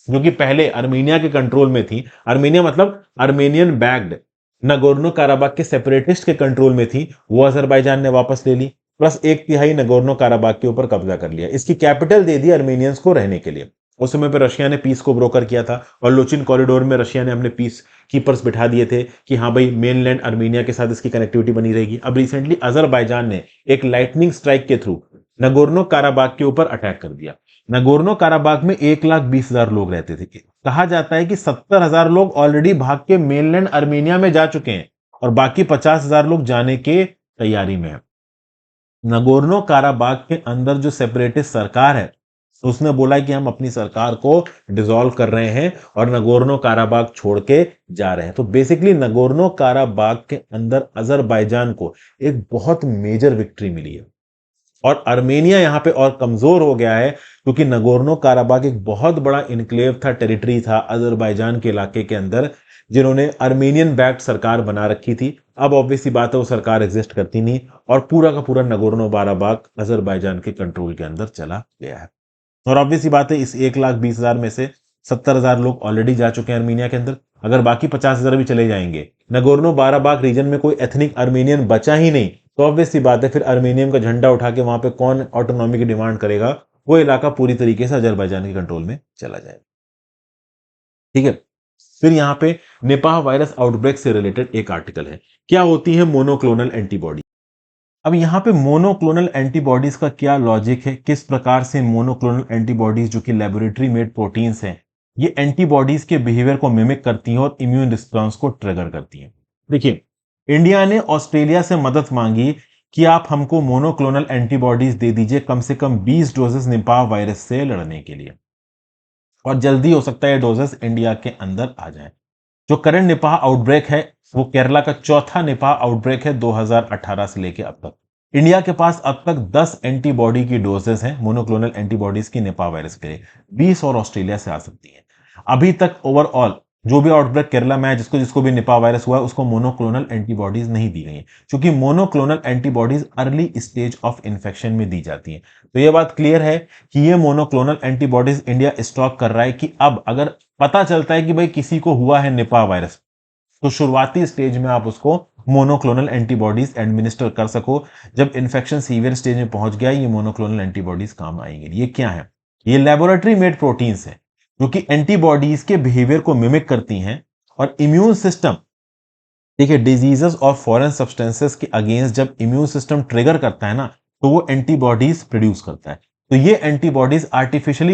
जो कि पहले अर्मेनिया के कंट्रोल में थी, अर्मेनिया मतलब अर्मेनियन बैग्ड, नगोर्नो काराबाग के सेपरेटिस्ट के कंट्रोल में थी, वो अजरबैजान ने वापस ले ली, प्लस 1/3 नगोर्नो काराबाग के ऊपर कब्जा कर लिया। इसकी कैपिटल दे दी अर्मेनियंस को रहने के लिए। उस समय पर रशिया ने पीस को ब्रोकर किया था, और लोचिन कॉरिडोर में रशिया ने अपने पीस कीपर्स बिठा दिए थे कि हाँ भाई मेनलैंड अर्मेनिया के साथ इसकी कनेक्टिविटी बनी रहेगी। अब रिसेंटली अजरबैजान ने एक लाइटनिंग स्ट्राइक के थ्रू नगोर्नो काराबाग के ऊपर अटैक कर दिया। नगोर्नो काराबाग में 1,20,000 लोग रहते थे। कहा जाता है कि 70,000 लोग ऑलरेडी भाग के मेनलैंड अर्मेनिया में जा चुके हैं, और बाकी 50,000 लोग जाने के तैयारी में है। नगोर्नो काराबाग के अंदर जो सेपरेटिस्ट सरकार है उसने बोला कि हम अपनी सरकार को डिसॉल्व कर रहे हैं और नगोर्नो काराबाग छोड़ के जा रहे हैं। तो बेसिकली नगोर्नो काराबाग के अंदर अजरबैजान को एक बहुत मेजर विक्ट्री मिली है, और अर्मेनिया यहां पे और कमजोर हो गया है, क्योंकि नगोर्नो काराबाग एक बहुत बड़ा इनक्लेव था, टेरिटरी था अजरबैजान के इलाके के अंदर, जिन्होंने अर्मेनियन बैक्ड सरकार बना रखी थी। अब ऑब्वियसली बात है वो सरकार एग्जिस्ट करती नहीं, और पूरा का पूरा नगोर्नो काराबाग अजरबैजान के कंट्रोल के अंदर चला गया है। और ऑब्वियसली बात है इस 1,20,000 में से 70,000 लोग ऑलरेडी जा चुके हैं अर्मेनिया के अंदर। अगर बाकी 50,000 भी चले जाएंगे, नगोर्नो काराबाग रीजन में कोई एथनिक अर्मेनियन बचा ही नहीं, तो ऑब्वियसली बात है फिर अर्मेनियम का झंडा उठा के वहां पे कौन ऑटोनॉमी की डिमांड करेगा, वो इलाका पूरी तरीके से अजरबैजान के कंट्रोल में चला जाएगा। ठीक है, फिर यहां पे निपाह वायरस आउटब्रेक से रिलेटेड एक आर्टिकल है, क्या होती है मोनोक्लोनल एंटीबॉडी। अब यहां पे मोनोक्लोनल एंटीबॉडीज का क्या लॉजिक है, किस प्रकार से मोनोक्लोनल एंटीबॉडीज जो कि लेबोरेटरी मेड प्रोटीन्स हैं, ये एंटीबॉडीज के बिहेवियर को मिमिक करती हैं और इम्यून रिस्पॉन्स को ट्रिगर करती हैं। देखिए, इंडिया ने ऑस्ट्रेलिया से मदद मांगी कि आप हमको मोनोक्लोनल एंटीबॉडीज दे दीजिए, कम से कम 20 डोजेस निपाह वायरस से लड़ने के लिए। और जल्दी हो सकता है ये डोजेस इंडिया के अंदर आ जाए। जो करंट निपाह आउटब्रेक है वो केरला का चौथा निपाह आउटब्रेक है 2018 से लेके अब तक। इंडिया के पास अब तक 10 एंटीबॉडी की डोजेस हैं मोनोक्लोनल एंटीबॉडीज की निपाह वायरस के लिए, 20 और ऑस्ट्रेलिया से आ सकती हैं। अभी तक ओवरऑल जो भी आउटब्रेक केरला में है, जिसको जिसको भी निपाह वायरस हुआ है, उसको मोनोक्लोनल एंटीबॉडीज नहीं दी गई है, क्योंकि monoclonal antibodies early stage of infection में दी जाती हैं। तो यह बात क्लियर है कि ये मोनोक्लोनल एंटीबॉडीज इंडिया स्टॉक कर रहा है कि अब अगर पता चलता है कि भाई किसी को हुआ है निपाह वायरस, तो शुरुआती स्टेज में आप उसको मोनोक्लोनल एंटीबॉडीज एडमिनिस्टर कर सको। जब इन्फेक्शन सीवियर स्टेज में पहुंच गया, ये मोनोक्लोनल एंटीबॉडीज काम आएंगे। ये क्या है? ये लेबोरेटरी मेड प्रोटीन्स है जो कि एंटीबॉडीज के बिहेवियर को मिमिक करती हैं और इम्यून सिस्टम, देखिए, डिजीजेस और फॉरेन सब्सटेंसेस के अगेंस्ट जब इम्यून सिस्टम ट्रिगर करता है ना, तो वो एंटीबॉडीज प्रोड्यूस करता है। तो ये एंटीबॉडीज आर्टिफिशियली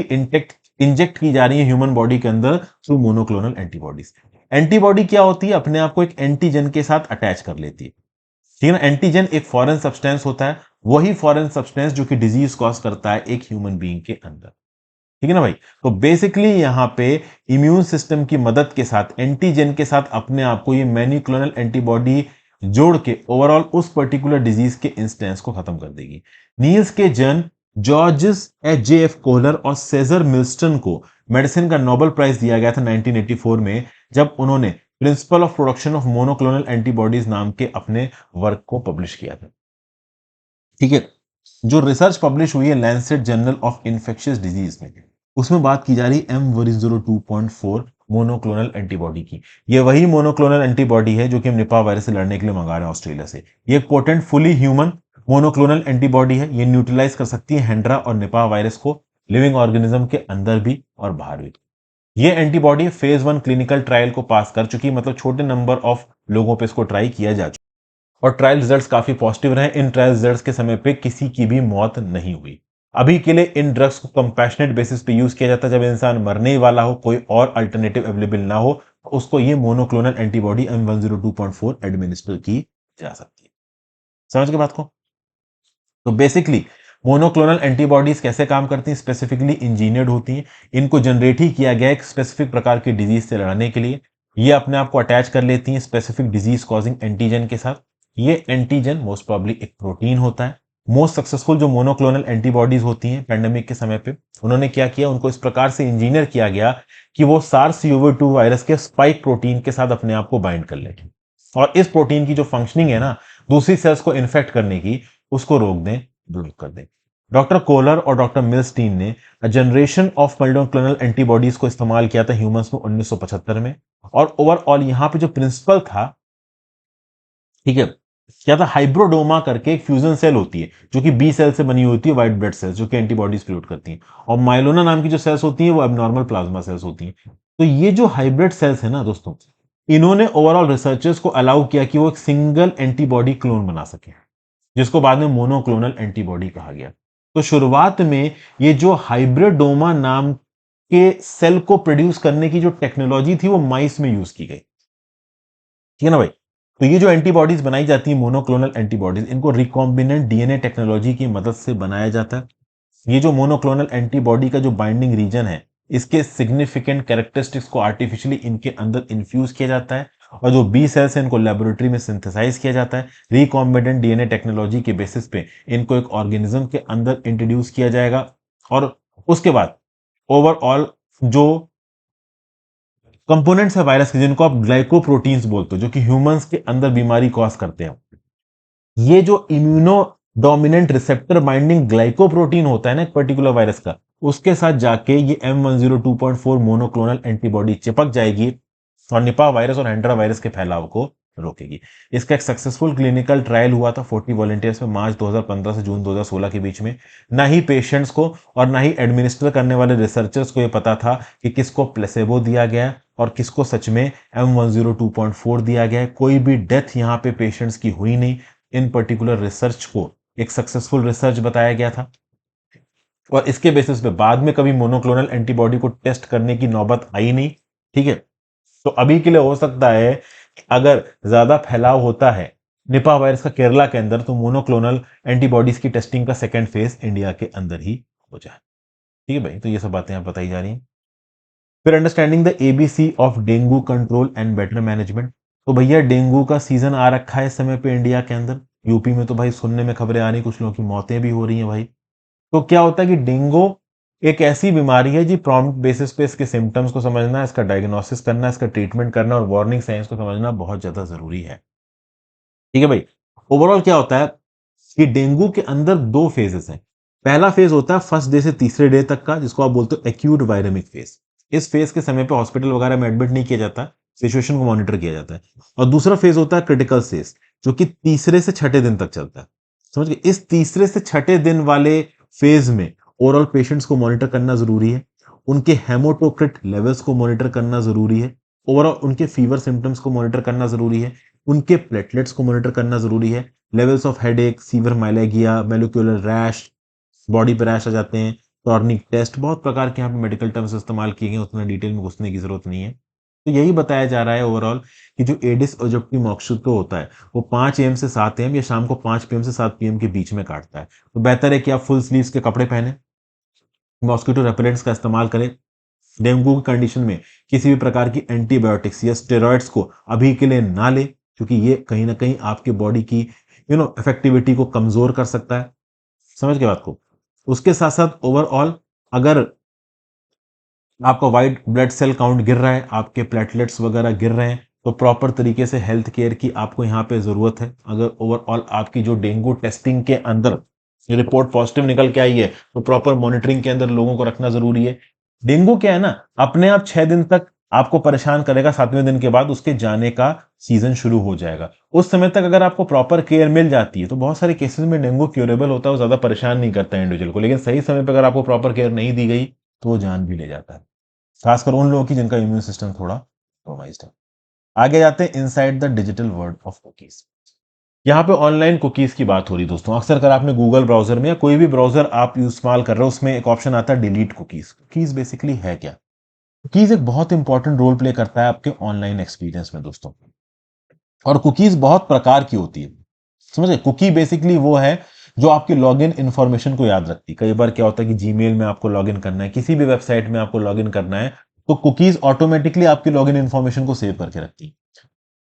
इंजेक्ट की जा रही है ह्यूमन बॉडी के अंदर थ्रू मोनोक्लोनल एंटीबॉडीज। एंटीबॉडी क्या होती है? अपने आप को एक एंटीजन के साथ अटैच कर लेती है, ठीक है ना। एंटीजन एक फॉरेन सब्सटेंस होता है, वही फॉरेन सब्सटेंस जो कि डिजीज कॉज करता है एक ह्यूमन बीइंग के अंदर, ठीक है ना भाई। तो बेसिकली यहां पे इम्यून सिस्टम की मदद के साथ, एंटीजन के साथ अपने आप को ये मैन्युक्लोनल एंटीबॉडी जोड़ के ओवरऑल उस पर्टिकुलर डिजीज के इंस्टेंस को खत्म कर देगी। नील्स के जन जॉर्जिस J.F. कोहलर और सेजर मिल्स्टन को मेडिसिन का नोबेल प्राइज दिया गया था 1984 में, जब उन्होंने principle of production of monoclonal antibodies नाम के अपने वर्क को पब्लिश किया था, ठीक है। जो रिसर्च पब्लिश हुई है Lancet journal of infectious disease में, उसमें बात की जा रही है M102.4 मोनोक्लोनल एंटीबॉडी की। ये वही मोनोक्लोनल एंटीबॉडी है जो कि हम निपाह वायरस से लड़ने के लिए मंगा रहे हैं ऑस्ट्रेलिया से। ये एक potent fully human monoclonal antibody है। ये न्यूट्रलाइज कर सकती है हैंड्रा और निपाह वायरस को लिविंग ऑर्गेनिज्म के अंदर भी और बाहर भी। ये एंटीबॉडी फेज 1 क्लिनिकल ट्रायल को पास कर चुकी, मतलब छोटे नंबर ऑफ लोगों पे इसको ट्राई किया जा चुका और ट्रायल रिजल्ट्स काफी पॉजिटिव रहे। इन ट्रायल रिजल्ट्स के समय पे किसी की भी मौत नहीं हुई। अभी के लिए इन ड्रग्स को कंपैशनेट बेसिस पे यूज किया जाता है। जब इंसान मरने ही वाला हो, कोई और अल्टरनेटिव अवेलेबल ना हो, तो उसको ये मोनोक्लोनल एंटीबॉडी M102.4 एडमिनिस्टर की जा सकती है। समझ के बात को? तो बेसिकली मोनोक्लोनल एंटीबॉडीज कैसे काम करती हैं? स्पेसिफिकली इंजीनियर्ड होती हैं। इनको जनरेट ही किया गया एक स्पेसिफिक प्रकार की डिजीज से लड़ने के लिए। ये अपने आप को अटैच कर लेती हैं स्पेसिफिक डिजीज कॉजिंग एंटीजन के साथ। ये एंटीजन मोस्ट प्रॉब्ली एक प्रोटीन होता है। मोस्ट सक्सेसफुल जो मोनोक्लोनल एंटीबॉडीज होती हैं पेंडेमिक के समय पे, उन्होंने क्या किया, उनको इस प्रकार से इंजीनियर किया गया कि वो SARS-CoV-2 वायरस के स्पाइक प्रोटीन के साथ अपने आप को बाइंड कर ले, और इस प्रोटीन की जो फंक्शनिंग है ना दूसरी सेल्स को इन्फेक्ट करने की, उसको रोक दें, ब्लॉक कर दें। डॉक्टर कोलर और डॉक्टर मिल्स्टीन ने जनरेशन ऑफ मोनोक्लोनल एंटीबॉडीज को इस्तेमाल किया था ह्यूमंस में 1975 में। और ओवरऑल यहां पे जो प्रिंसिपल था, ठीक है, क्या था, हाइब्रोडोमा करके एक फ्यूजन सेल होती है जो कि बी सेल से बनी होती है, व्हाइट ब्लड सेल्स जो कि एंटीबॉडीज क्रिएट करती हैं। और माइलोना नाम की जो सेल्स होती हैं वो एबनॉर्मल प्लाज्मा सेल्स होती हैं। तो ये जो हाइब्रिड सेल्स है ना दोस्तों, इन्होंने ओवरऑल रिसर्चर्स को अलाउ किया कि वो एक सिंगल एंटीबॉडी क्लोन बना सके, जिसको बाद में मोनोक्लोनल एंटीबॉडी कहा गया। तो शुरुआत में ये जो हाइब्रिडोमा नाम के सेल को प्रोड्यूस करने की जो टेक्नोलॉजी थी वो माइस में यूज की गई, ठीक है ना भाई। तो ये जो एंटीबॉडीज बनाई जाती है मोनोक्लोनल एंटीबॉडीज, इनको रिकॉम्बिनेंट डीएनए टेक्नोलॉजी की मदद से बनाया जाता है। ये जो मोनोक्लोनल एंटीबॉडी का जो बाइंडिंग रीजन है, इसके सिग्निफिकेंट कैरेक्टरिस्टिक्स को आर्टिफिशियली इनके अंदर इन्फ्यूज किया जाता है, और जो बी सेल्स है इनको लेबोरेटरी में सिंथेसाइज किया जाता है। रिकॉम्बिनेंट डीएनए टेक्नोलॉजी के बेसिस पे इनको एक ऑर्गेनिज्म के अंदर इंट्रोड्यूस किया जाएगा, और उसके बाद ओवरऑल जो कंपोनेंट्स है वायरस के, जिनको आप ग्लाइकोप्रोटीन्स बोलते हो, जो कि ह्यूमंस के अंदर बीमारी कॉज करते हैं, ये जो immuno dominant receptor binding glycoprotein होता है ना एक पर्टिकुलर वायरस का, उसके साथ जाके ये M102.4 मोनोक्लोनल एंटीबॉडी चिपक जाएगी और निपाह वायरस और हैंड्रा वायरस के फैलाव को रोकेगी। इसका एक सक्सेसफुल क्लिनिकल ट्रायल हुआ था 40 वॉलंटियर्स में मार्च 2015 से जून 2016 के बीच में। ना ही पेशेंट्स को और ना ही एडमिनिस्टर करने वाले रिसर्चर्स को यह पता था कि किसको प्लेसेबो दिया गया और किसको सच में M102.4 दिया गया है। कोई भी डेथ यहाँ पे पेशेंट्स की हुई नहीं। इन पर्टिकुलर रिसर्च को एक सक्सेसफुल रिसर्च बताया गया था, और इसके बेसिस पे बाद में कभी मोनोक्लोनल एंटीबॉडी को टेस्ट करने की नौबत आई नहीं, ठीक है। तो अभी के लिए हो सकता है कि अगर ज्यादा फैलाव होता है निपाह वायरस का केरला के अंदर, तो मोनोक्लोनल एंटीबॉडीज की टेस्टिंग का सेकेंड फेज इंडिया के अंदर ही हो जाए, ठीक है भाई। तो ये सब बातें यहाँ बताई जा रही हैं। फिर understanding the ABC of dengue control and better management. तो भैया डेंगू का सीजन आ रखा है इस समय पे इंडिया के अंदर, यूपी में तो भाई सुनने में खबरें आ रही, कुछ लोगों की मौतें भी हो रही हैं भाई। तो क्या होता है कि डेंगू एक ऐसी बीमारी है जी, प्रॉम्प्ट बेसिस पे इसके सिम्टम्स को समझना, इसका डायग्नोसिस करना, इसका ट्रीटमेंट करना और वार्निंग साइंस को समझना बहुत ज्यादा जरूरी है। ठीक है भाई। ओवरऑल क्या होता है कि डेंगू के अंदर दो फेजेस हैं। पहला फेज होता है फर्स्ट डे से तीसरे डे तक का, जिसको आप बोलते हो एक्यूट वायरेमिक फेज। इस फेज के समय पे हॉस्पिटल वगैरह में एडमिट नहीं किया जाता, सिचुएशन को मॉनिटर किया जाता है। और दूसरा फेज होता है क्रिटिकल फेज, जो कि तीसरे से छठे दिन तक चलता है। समझ गए? इस तीसरे से छठे दिन वाले फेज में ओवरऑल पेशेंट्स को मॉनिटर करना जरूरी है, उनके हेमोटोक्रिट लेवल्स को मॉनिटर करना जरूरी है, ओवरऑल उनके फीवर सिम्टम्स को मॉनिटर करना जरूरी है, उनके प्लेटलेट्स को मॉनिटर करना जरूरी है, levels of headache, severe myalgia, molecular rash, body पर रैश आ जाते हैं, टॉर्निक टेस्ट, बहुत प्रकार के यहाँ पे मेडिकल टर्म्स इस्तेमाल किए गए, उतना डिटेल में घुसने की जरूरत नहीं है। तो यही बताया जा रहा है ओवरऑल कि जो एडिस ओजोप्टी मॉक्सिको होता है वो 5 AM से 7 AM या शाम को 5 PM से 7 PM के बीच में काटता है। तो बेहतर है कि आप फुल स्लीव्स के कपड़े पहने, मॉस्किटो रेपेलेंट्स का इस्तेमाल करें। डेंगू की कंडीशन में किसी भी प्रकार की एंटीबायोटिक्स या स्टेरॉइड्स को अभी के लिए ना ले, क्योंकि ये कहीं ना कहीं आपके बॉडी की इफेक्टिविटी को कमजोर कर सकता है। समझ के बात को? उसके साथ साथ ओवरऑल अगर आपका वाइट ब्लड सेल काउंट गिर रहा है, आपके प्लेटलेट्स वगैरह गिर रहे हैं, तो प्रॉपर तरीके से हेल्थ केयर की आपको यहाँ पे जरूरत है। अगर ओवरऑल आपकी जो डेंगू टेस्टिंग के अंदर रिपोर्ट पॉजिटिव निकल के आई है, तो प्रॉपर मॉनिटरिंग के अंदर लोगों को रखना जरूरी है। डेंगू क्या है ना, अपने आप 6 दिन तक आपको परेशान करेगा, 7वें दिन के बाद उसके जाने का सीजन शुरू हो जाएगा। उस समय तक अगर आपको प्रॉपर केयर मिल जाती है तो बहुत सारे केसेस में डेंगू क्यूरेबल होता है, वो ज्यादा परेशान नहीं करता है इंडिविजुअल को। लेकिन सही समय पर अगर आपको प्रॉपर केयर नहीं दी गई तो वो जान भी ले जाता है, खासकर उन लोगों की जिनका इम्यून सिस्टम थोड़ा कॉम्प्रोमाइज्ड है। आगे जाते हैं inside the digital world of cookies. यहाँ पे ऑनलाइन कुकीज की बात हो रही है दोस्तों। अक्सर अगर आपने गूगल ब्राउजर में या कोई भी ब्राउजर आप इस्तेमाल कर रहे हो, उसमें एक ऑप्शन आता है डिलीट कुकीज। कुकीज बेसिकली है क्या? कुकीज एक बहुत इंपॉर्टेंट रोल प्ले करता है आपके ऑनलाइन एक्सपीरियंस में दोस्तों। और कुकीज बहुत प्रकार की होती है। समझे? कुकी बेसिकली वो है जो आपकी लॉगिन इंफॉर्मेशन को याद रखती है। कई बार क्या होता है कि जीमेल में आपको लॉगिन करना है, किसी भी वेबसाइट में आपको लॉगिन करना है, तो कुकीज ऑटोमेटिकली आपकी लॉगिन इंफॉर्मेशन को सेव करके रखती है।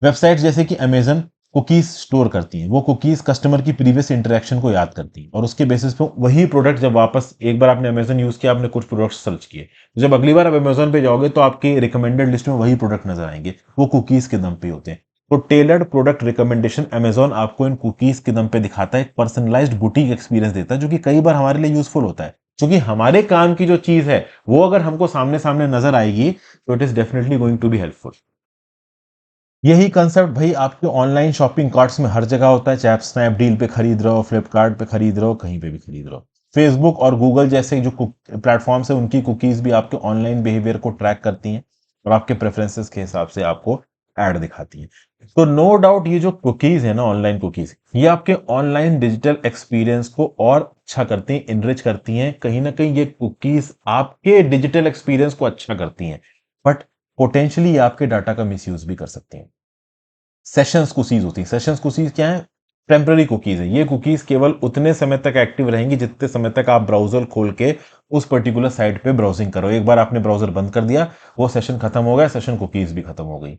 वेबसाइट जैसे कि अमेजन कुकीज स्टोर करती हैं। वो कुकीज कस्टमर की प्रीवियस इंटरेक्शन को याद करती हैं और उसके बेसिस पे वही प्रोडक्ट, जब वापस एक बार आपने अमेजन यूज किया, आपने कुछ प्रोडक्ट सर्च किए, जब अगली बार आप अमेजन पे जाओगे तो आपके रिकमेंडेड लिस्ट में वही प्रोडक्ट नजर आएंगे। वो कुकीज के दम पे होते हैं। तो टेलर्ड प्रोडक्ट रिकमेंडेशन अमेजोन आपको इन कुकीज के दम पे दिखाता है, एक पर्सनलाइज्ड बुटीक एक्सपीरियंस देता है, जो कि कई बार हमारे लिए यूजफुल होता है। क्योंकि हमारे काम की जो चीज है वो अगर हमको सामने सामने नजर आएगी तो it is definitely going to be helpful. यही कंसेप्ट भाई आपके ऑनलाइन शॉपिंग कार्ट्स में हर जगह होता है, चाहे आप स्नैपडील पे खरीद रहे हो, फ्लिपकार्ट पे खरीद रहे हो, कहीं पे भी खरीद रहे हो। फेसबुक और गूगल जैसे जो प्लेटफॉर्म्स है, उनकी कुकीज भी आपके ऑनलाइन बिहेवियर को ट्रैक करती हैं और आपके प्रेफरेंसेस के हिसाब से आपको ऐड दिखाती हैं। तो नो डाउट ये जो कुकीज है ना, ऑनलाइन कुकीज, ये आपके ऑनलाइन डिजिटल एक्सपीरियंस को और अच्छा करती हैं, इनरिच करती हैं। कहीं ना कहीं ये कुकीज आपके डिजिटल एक्सपीरियंस को अच्छा करती हैं, बट पोटेंशियली आपके डाटा का मिसयूज भी कर सकती हैं। सेशंस कुकीज होती है। सेशंस कुकीज क्या है? टेम्पररी कुकीज है। ये कुकीज केवल उतने समय तक एक्टिव रहेंगी जितने समय तक आप ब्राउजर खोल के उस पर्टिकुलर साइट पे ब्राउजिंग करो। एक बार आपने ब्राउजर बंद कर दिया, वो सेशन खत्म हो गया, सेशन कुकीज भी खत्म हो गई।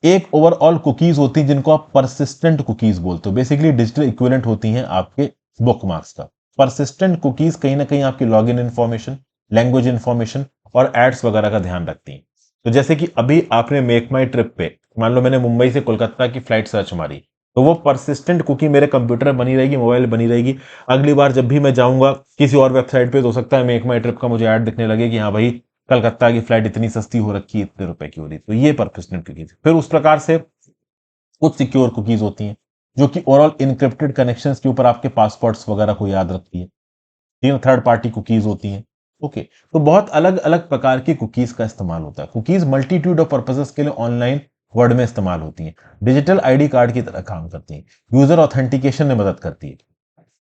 एक ओवरऑल कुकीज होती है जिनको आप परसिस्टेंट कुकीज बोलते हो। बेसिकली डिजिटल इक्विवेलेंट होती हैं आपके बुकमार्क्स का। परसिस्टेंट कुकीज कहीं ना कहीं आपकी लॉगिन इंफॉर्मेशन, लैंग्वेज इंफॉर्मेशन और एड्स वगैरह का ध्यान रखती हैं। तो जैसे कि अभी आपने मेक माई ट्रिप पे, मान लो मैंने मुंबई से कोलकाता की फ्लाइट सर्च मारी, तो वो परसिस्टेंट कुकी मेरे कंप्यूटर बनी रहेगी, मोबाइल बनी रहेगी। अगली बार जब भी मैं जाऊंगा किसी और वेबसाइट पे, तो हो सकता है मेक माई ट्रिप का मुझे ऐड दिखने लगे कि हाँ भाई कलकत्ता की फ्लाइट इतनी सस्ती हो रखी है, इतने रुपए की हो रही। तो ये परसिस्टेंट कुकीज। फिर उस प्रकार से कुछ सिक्योर कुकीज होती हैं जो कि ओवरऑल इनक्रिप्टेड कनेक्शंस के ऊपर आपके पासवर्ड्स वगैरह को याद रखती है। तीन थर्ड पार्टी कुकीज होती हैं। ओके, तो बहुत अलग अलग प्रकार की कुकीज का इस्तेमाल होता है। कुकीज मल्टीट्यूड ऑफ पर्पसेस के लिए ऑनलाइन वर्ड में इस्तेमाल होती हैं, डिजिटल आईडी कार्ड की तरह काम करती हैं, यूजर ऑथेंटिकेशन में मदद करती है।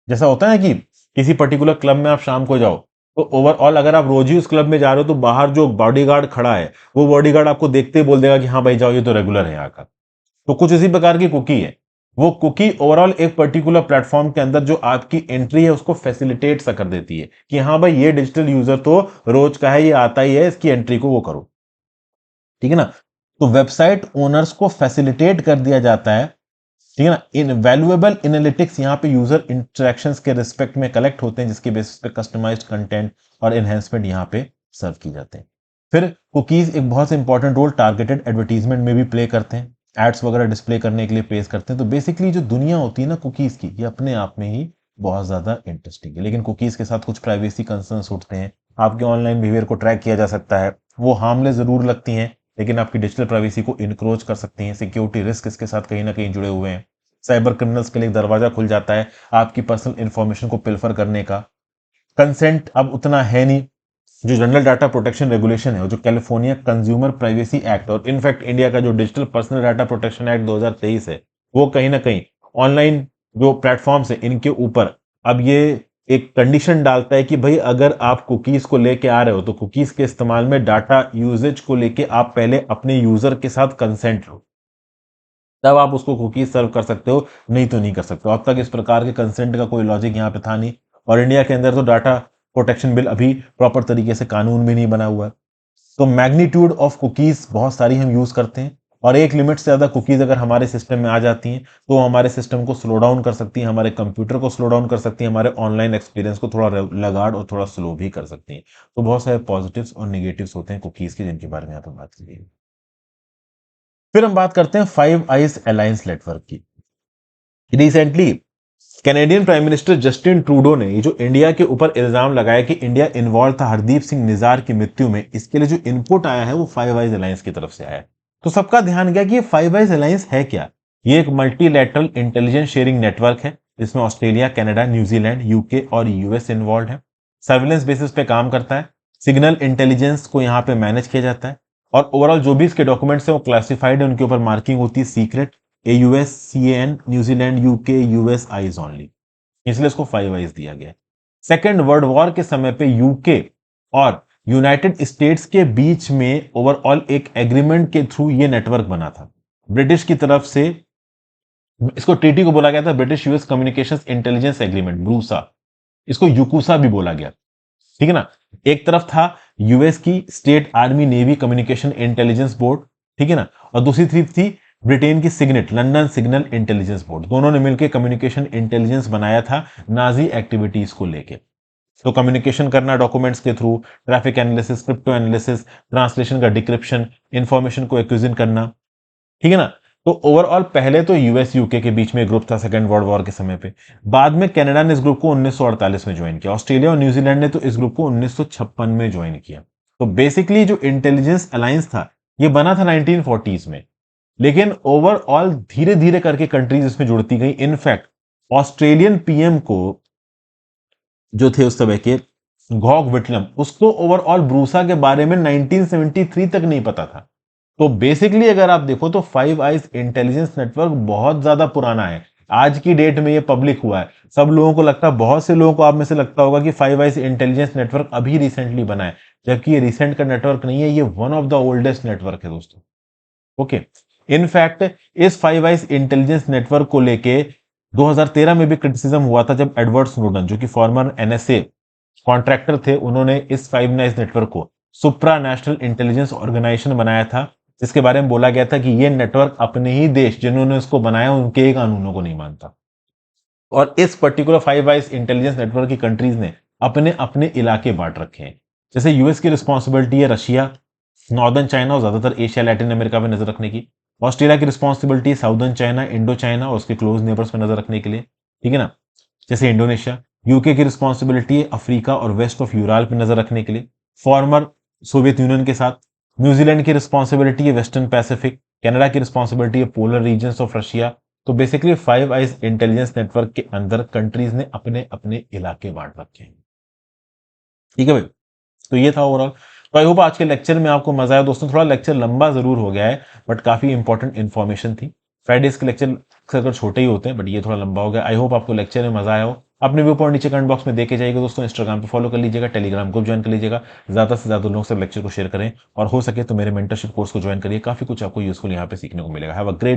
जैसा होता है कि किसी पर्टिकुलर क्लब में आप शाम को जाओ, तो ओवरऑल अगर आप रोज ही उस क्लब में जा रहे हो तो बाहर जो बॉडीगार्ड खड़ा है वो बॉडीगार्ड आपको देखते ही बोल देगा कि हाँ भाई जाओ, ये तो रेगुलर है यहाँ का। तो कुछ इसी प्रकार की कुकी है। वो कुकी ओवरऑल एक पर्टिकुलर प्लेटफॉर्म के अंदर जो आपकी एंट्री है उसको फैसिलिटेट सा कर देती है कि हाँ भाई ये डिजिटल यूजर तो रोज का है, ये आता ही है, इसकी एंट्री को वो करो। ठीक है ना। तो वेबसाइट ओनर्स को फैसिलिटेट कर दिया जाता है, ठीक है ना। इन वैल्यूएबल एनालिटिक्स यहाँ पे यूजर इंटरेक्शंस के रिस्पेक्ट में कलेक्ट होते हैं, जिसके बेसिस पे कस्टमाइज्ड कंटेंट और एनहेंसमेंट यहाँ पे सर्व की जाते हैं। फिर कुकीज एक बहुत इंपॉर्टेंट रोल टारगेटेड एडवर्टीजमेंट में भी प्ले करते हैं, एड्स वगैरह डिस्प्ले करने के लिए प्लेस करते हैं। तो बेसिकली जो दुनिया होती है ना कुकीज की, ये अपने आप में ही बहुत ज्यादा इंटरेस्टिंग है। लेकिन कुकीज के साथ कुछ प्राइवेसी कंसर्न्स उठते हैं। आपके ऑनलाइन बिहेवियर को ट्रैक किया जा सकता है, वो हार्मलेस जरूर लगती हैं, लेकिन आपकी डिजिटल प्राइवेसी को इनक्रोच कर सकती हैं। सिक्योरिटी रिस्क इसके साथ कहीं ना कहीं जुड़े हुए हैं। साइबर क्रिमिनल्स के लिए दरवाजा खुल जाता है आपकी पर्सनल इंफॉर्मेशन को पिल्फर करने का। कंसेंट अब उतना है नहीं। जो जनरल डाटा प्रोटेक्शन रेगुलेशन है, जो कैलिफोर्निया कंज्यूमर प्राइवेसी एक्ट और इनफैक्ट इंडिया का जो digital personal data protection act 2023 है, वो कहीं ना कहीं ऑनलाइन जो प्लेटफॉर्म्स है इनके ऊपर अब ये एक कंडीशन डालता है कि भाई अगर आप कुकीज को लेके आ रहे हो तो कुकीज के इस्तेमाल में डाटा यूजेज को लेके आप पहले अपने यूजर के साथ कंसेंट लो, तब आप उसको कुकीज सर्व कर सकते हो, नहीं तो नहीं कर सकते हो। अब तक इस प्रकार के कंसेंट का कोई लॉजिक यहाँ पे था नहीं। और इंडिया के अंदर तो डाटा प्रोटेक्शन बिल अभी प्रॉपर तरीके से कानून भी नहीं बना हुआ है। तो मैग्नीट्यूड ऑफ कुकीज बहुत सारी हम यूज करते हैं, और एक लिमिट से ज्यादा कुकीज अगर हमारे सिस्टम में आ जाती हैं तो हमारे सिस्टम को स्लो डाउन कर सकती हैं, हमारे कंप्यूटर को स्लो डाउन कर सकती हैं, हमारे ऑनलाइन एक्सपीरियंस को थोड़ा लगाड़ और थोड़ा स्लो भी कर सकती हैं। तो बहुत सारे पॉजिटिव्स और निगेटिव्स होते हैं कुकीज के, जिनके बारे में यहाँ पे बात की। फिर हम बात करते हैं फाइव आइज अलायंस नेटवर्क की। Recently Canadian prime minister Justin Trudeau ने ये जो इंडिया के ऊपर इल्जाम लगाया कि इंडिया इन्वॉल्व था हरदीप सिंह निजार की मृत्यु में, इसके लिए जो इनपुट आया है वो फाइव आइज अलायंस की तरफ से आया है। तो सबका ध्यान गया कि ये फाइव आइज अलायंस है क्या। ये एक मल्टीलैटरल इंटेलिजेंस शेयरिंग नेटवर्क है, जिसमें ऑस्ट्रेलिया, कनाडा, न्यूजीलैंड, यूके और यूएस इन्वॉल्व है। सर्विलेंस बेसिस पे काम करता है, सिग्नल इंटेलिजेंस को यहाँ पे मैनेज किया जाता है, और ओवरऑल जो भी इसके डॉक्यूमेंट्स है वो क्लासिफाइड है, उनके ऊपर मार्किंग होती है secret, AUS, CAN, New Zealand, UK, US eyes only, इसलिए इसको फाइव आइज दिया गया। सेकेंड वर्ल्ड वॉर के समय पे यूके और यूनाइटेड स्टेट्स के बीच में ओवरऑल एक एग्रीमेंट के थ्रू ये नेटवर्क बना था। ब्रिटिश की तरफ से इसको ट्रीटी को बोला गया था British US communications intelligence agreement, BRUSA. इसको यूकुसा भी बोला गया, ठीक है ना। एक तरफ था यूएस की state army navy communication intelligence board, ठीक है ना, और दूसरी तरफ थी ब्रिटेन की signet, London signal intelligence board. दोनों ने मिलकर कम्युनिकेशन इंटेलिजेंस बनाया था नाजी एक्टिविटीज को लेके। तो कम्युनिकेशन करना डॉक्यूमेंट्स के through, traffic analysis, crypto analysis, translation का डिक्रिप्शन, इंफॉर्मेशन को एक्विजिशन करना, ठीक है ना। तो ओवरऑल पहले तो यूएस यूके के बीच में ग्रुप था सेकेंड वर्ल्ड वॉर के समय पे। बाद में कनाडा ने इस ग्रुप को 1948 में ज्वाइन किया, ऑस्ट्रेलिया और न्यूजीलैंड ने तो इस ग्रुप को 1956 में ज्वाइन किया। तो बेसिकली जो इंटेलिजेंस अलायंस था ये बना था 1940s में, लेकिन ओवरऑल धीरे धीरे करके कंट्रीज इसमें जुड़ती गई। इनफैक्ट ऑस्ट्रेलियन पीएम को जो थे उस समय के, घॉग विटलम, उसको ओवरऑल ब्रूसा के बारे में 1973 तक नहीं पता था। तो बेसिकली अगर आप देखो तो फाइव आइज इंटेलिजेंस नेटवर्क बहुत ज्यादा पुराना है, आज की डेट में ये पब्लिक हुआ है। सब लोगों को लगता है, बहुत से लोगों को आप में से लगता होगा कि फाइव आइज इंटेलिजेंस नेटवर्क अभी रिसेंटली बना है, जबकि ये रिसेंट का नेटवर्क नहीं है, ये one of the oldest network है दोस्तों। ओके, इनफैक्ट इस फाइव आइज इंटेलिजेंस नेटवर्क को लेके 2013 में भी क्रिटिसिज्म हुआ था, जब एडवर्ड स्नोडन जो कि फॉर्मर एनएसए कॉन्ट्रैक्टर थे, उन्होंने इस फाइव आइज नेटवर्क को सुप्रा नेशनल इंटेलिजेंस ऑर्गेनाइजेशन बनाया था, जिसके बारे में बोला गया था कि यह नेटवर्क अपने ही देश जिन्होंने इसको बनाया उनके ही कानूनों को नहीं मानता। और इस particular five eyes intelligence network की कंट्रीज ने अपने अपने इलाके बांट रखे हैं। जैसे यूएस की रिस्पॉन्सिबिलिटी है रशिया, नॉर्दर्न चाइना और ज्यादातर एशिया, लैटिन अमेरिका पे नजर रखने की। ऑस्ट्रेलिया की responsibility southern China, Indo China और उसके क्लोज नेबर्स पे नजर रखने के लिए, ठीक है ना, जैसे इंडोनेशिया। यूके की रिस्पॉन्सिबिलिटी है अफ्रीका और वेस्ट ऑफ यूराल पे नजर रखने के लिए, फॉर्मर सोवियत यूनियन के साथ। न्यूजीलैंड की रिस्पॉन्सिबिलिटी है वेस्टर्न पैसिफिक। कनाडा की रिस्पॉन्सिबिलिटी है पोलर रीजन्स ऑफ रशिया। तो basically five eyes intelligence network के अंदर कंट्रीज ने अपने अपने इलाके बांट रखे हैं, ठीक है भाई। तो ये था ओवरऑल। तो आई होप आज के लेक्चर में आपको मजा आया दोस्तों। थोड़ा लेक्चर लंबा जरूर हो गया है, बट काफी इंपॉर्टेंट इन्फॉर्मेशन थी। फ्राइडेज के लेक्चर अक्सर छोटे ही होते हैं, बट ये थोड़ा लंबा हो गया। आई होप आपको लेक्चर में मजा आया हो। अपने व्यू पॉइंट नीचे कमेंट बॉक्स में देके जाइएगा दोस्तों। इंस्टाग्राम पे फॉलो कर लीजिएगा, टेलीग्राम ग्रुप ज्वाइन कर लीजिएगा, ज्यादा से ज्यादा लोगों से लेक्चर को शेयर करें, और हो सके तो मेरे मेंटरशिप कोर्स को ज्वाइन करिए। काफी कुछ आपको यूजफुल यहाँ पे सीखने को मिलेगा। Have a great